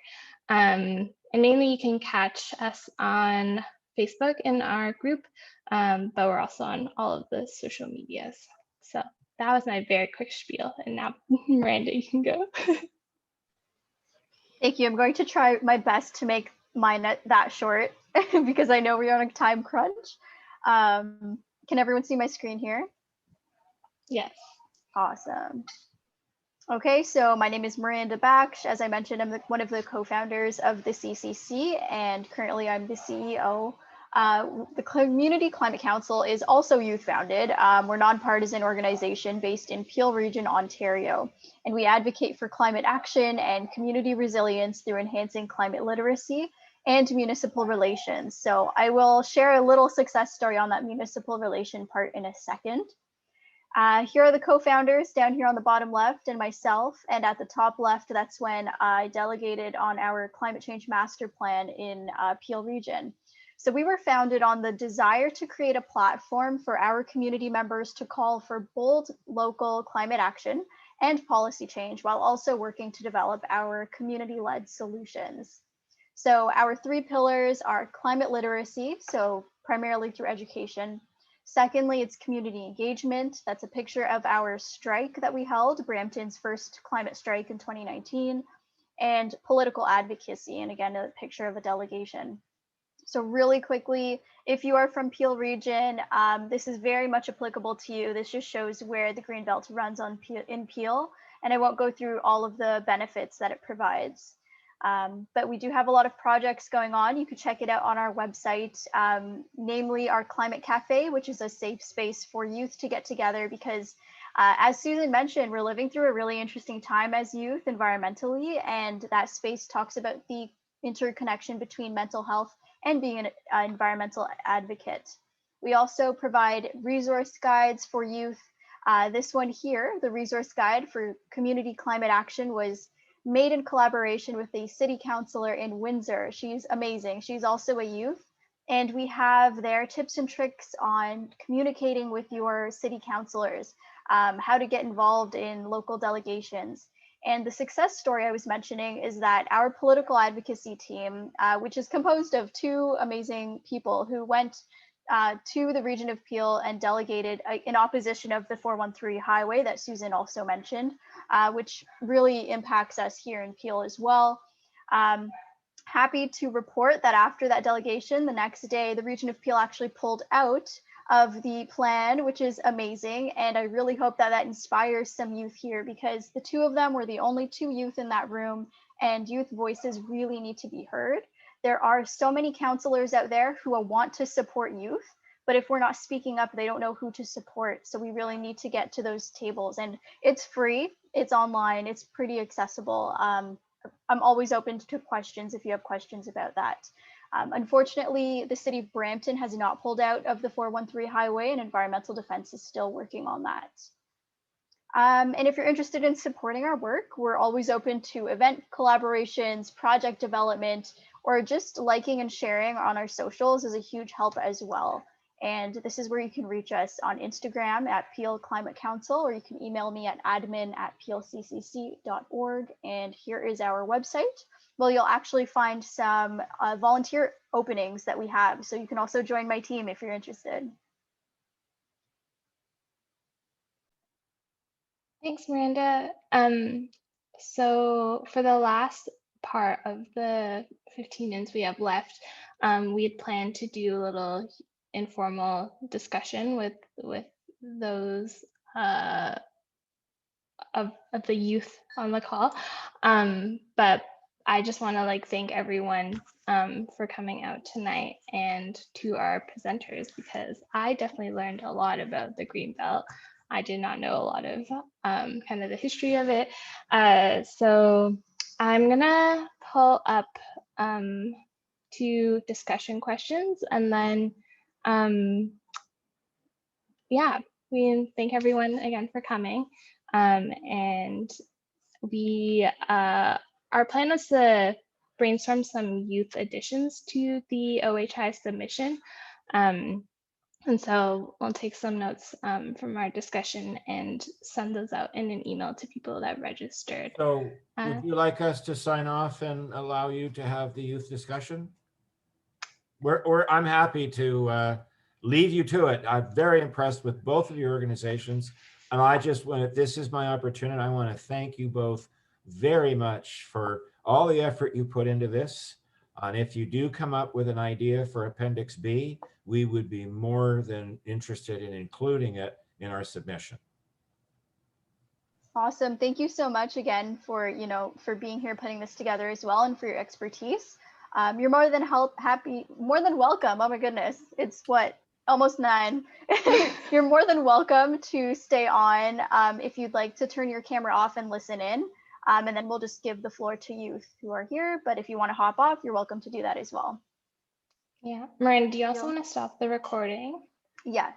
And mainly you can catch us on Facebook in our group, but we're also on all of the social medias. So that was my very quick spiel, and now Miranda, you can go. Thank you. I'm going to try my best to make mine that short because I know we're on a time crunch. Can everyone see my screen here? Yes. Awesome. Okay, so my name is Miranda Baksh. As I mentioned, I'm one of the co-founders of the CCC, and currently I'm the CEO The Community Climate Council is also youth founded. We're a nonpartisan organization based in Peel Region, Ontario, and we advocate for climate action and community resilience through enhancing climate literacy and municipal relations. So I will share a little success story on that municipal relation part in a second. Here are the co-founders down here on the bottom left and myself, and at the top left, that's when I delegated on our climate change master plan in Peel Region. So we were founded on the desire to create a platform for our community members to call for bold local climate action and policy change while also working to develop our community-led solutions. So our 3 pillars are climate literacy, so primarily through education. Secondly, it's community engagement. That's a picture of our strike that we held, Brampton's first climate strike in 2019, and political advocacy, and again, a picture of a delegation. So really quickly, if you are from Peel Region, this is very much applicable to you. This just shows where the Greenbelt runs in Peel, and I won't go through all of the benefits that it provides. But we do have a lot of projects going on. You can check it out on our website, namely our Climate Cafe, which is a safe space for youth to get together because as Susan mentioned, we're living through a really interesting time as youth environmentally, and that space talks about the interconnection between mental health and being an environmental advocate. We also provide resource guides for youth. This one here, the resource guide for community climate action, was made in collaboration with a city councilor in Windsor. She's amazing. She's also a youth. And we have their tips and tricks on communicating with your city councilors, how to get involved in local delegations. And the success story I was mentioning is that our political advocacy team, which is composed of 2 amazing people who went to the region of Peel and delegated in opposition of the 413 highway that Susan also mentioned, which really impacts us here in Peel as well. Happy to report that after that delegation, the next day, the region of Peel actually pulled out of the plan, which is amazing. And I really hope that that inspires some youth here because the 2 of them were the only 2 youth in that room, and youth voices really need to be heard. There are so many counselors out there who want to support youth, but if we're not speaking up, they don't know who to support. So we really need to get to those tables, and it's free, it's online, it's pretty accessible. I'm always open to questions if you have questions about that. Unfortunately, the city of Brampton has not pulled out of the 413 highway, and Environmental Defense is still working on that. And if you're interested in supporting our work, we're always open to event collaborations, project development, or just liking and sharing on our socials is a huge help as well. And this is where you can reach us on Instagram at Peel Climate Council, or you can email me at admin@peelccc.org. And here is our website. Well, you'll actually find some volunteer openings that we have. So you can also join my team if you're interested. Thanks, Miranda. So for the last part of the 15 minutes we have left, we had planned to do a little informal discussion with those of the youth on the call. But I just want to thank everyone for coming out tonight and to our presenters, because I definitely learned a lot about the Greenbelt. I did not know a lot of kind of the history of it. So I'm gonna pull up 2 discussion questions, and then yeah, we thank everyone again for coming. And we our plan was to brainstorm some youth additions to the OHI submission. And so we'll take some notes from our discussion and send those out in an email to people that registered. So would you like us to sign off and allow you to have the youth discussion? I'm happy to leave you to it. I'm very impressed with both of your organizations. And I just want to, this is my opportunity. I want to thank you both very much for all the effort you put into this. And if you do come up with an idea for Appendix B, we would be more than interested in including it in our submission. Awesome. Thank you so much again for, for being here, putting this together as well, and for your expertise. You're more than more than welcome. Oh my goodness, it's what, almost 9. You're more than welcome to stay on if you'd like to turn your camera off and listen in. And then we'll just give the floor to youth who are here. But if you want to hop off, you're welcome to do that as well. Yeah. Miranda, do you also want to stop the recording? Yes.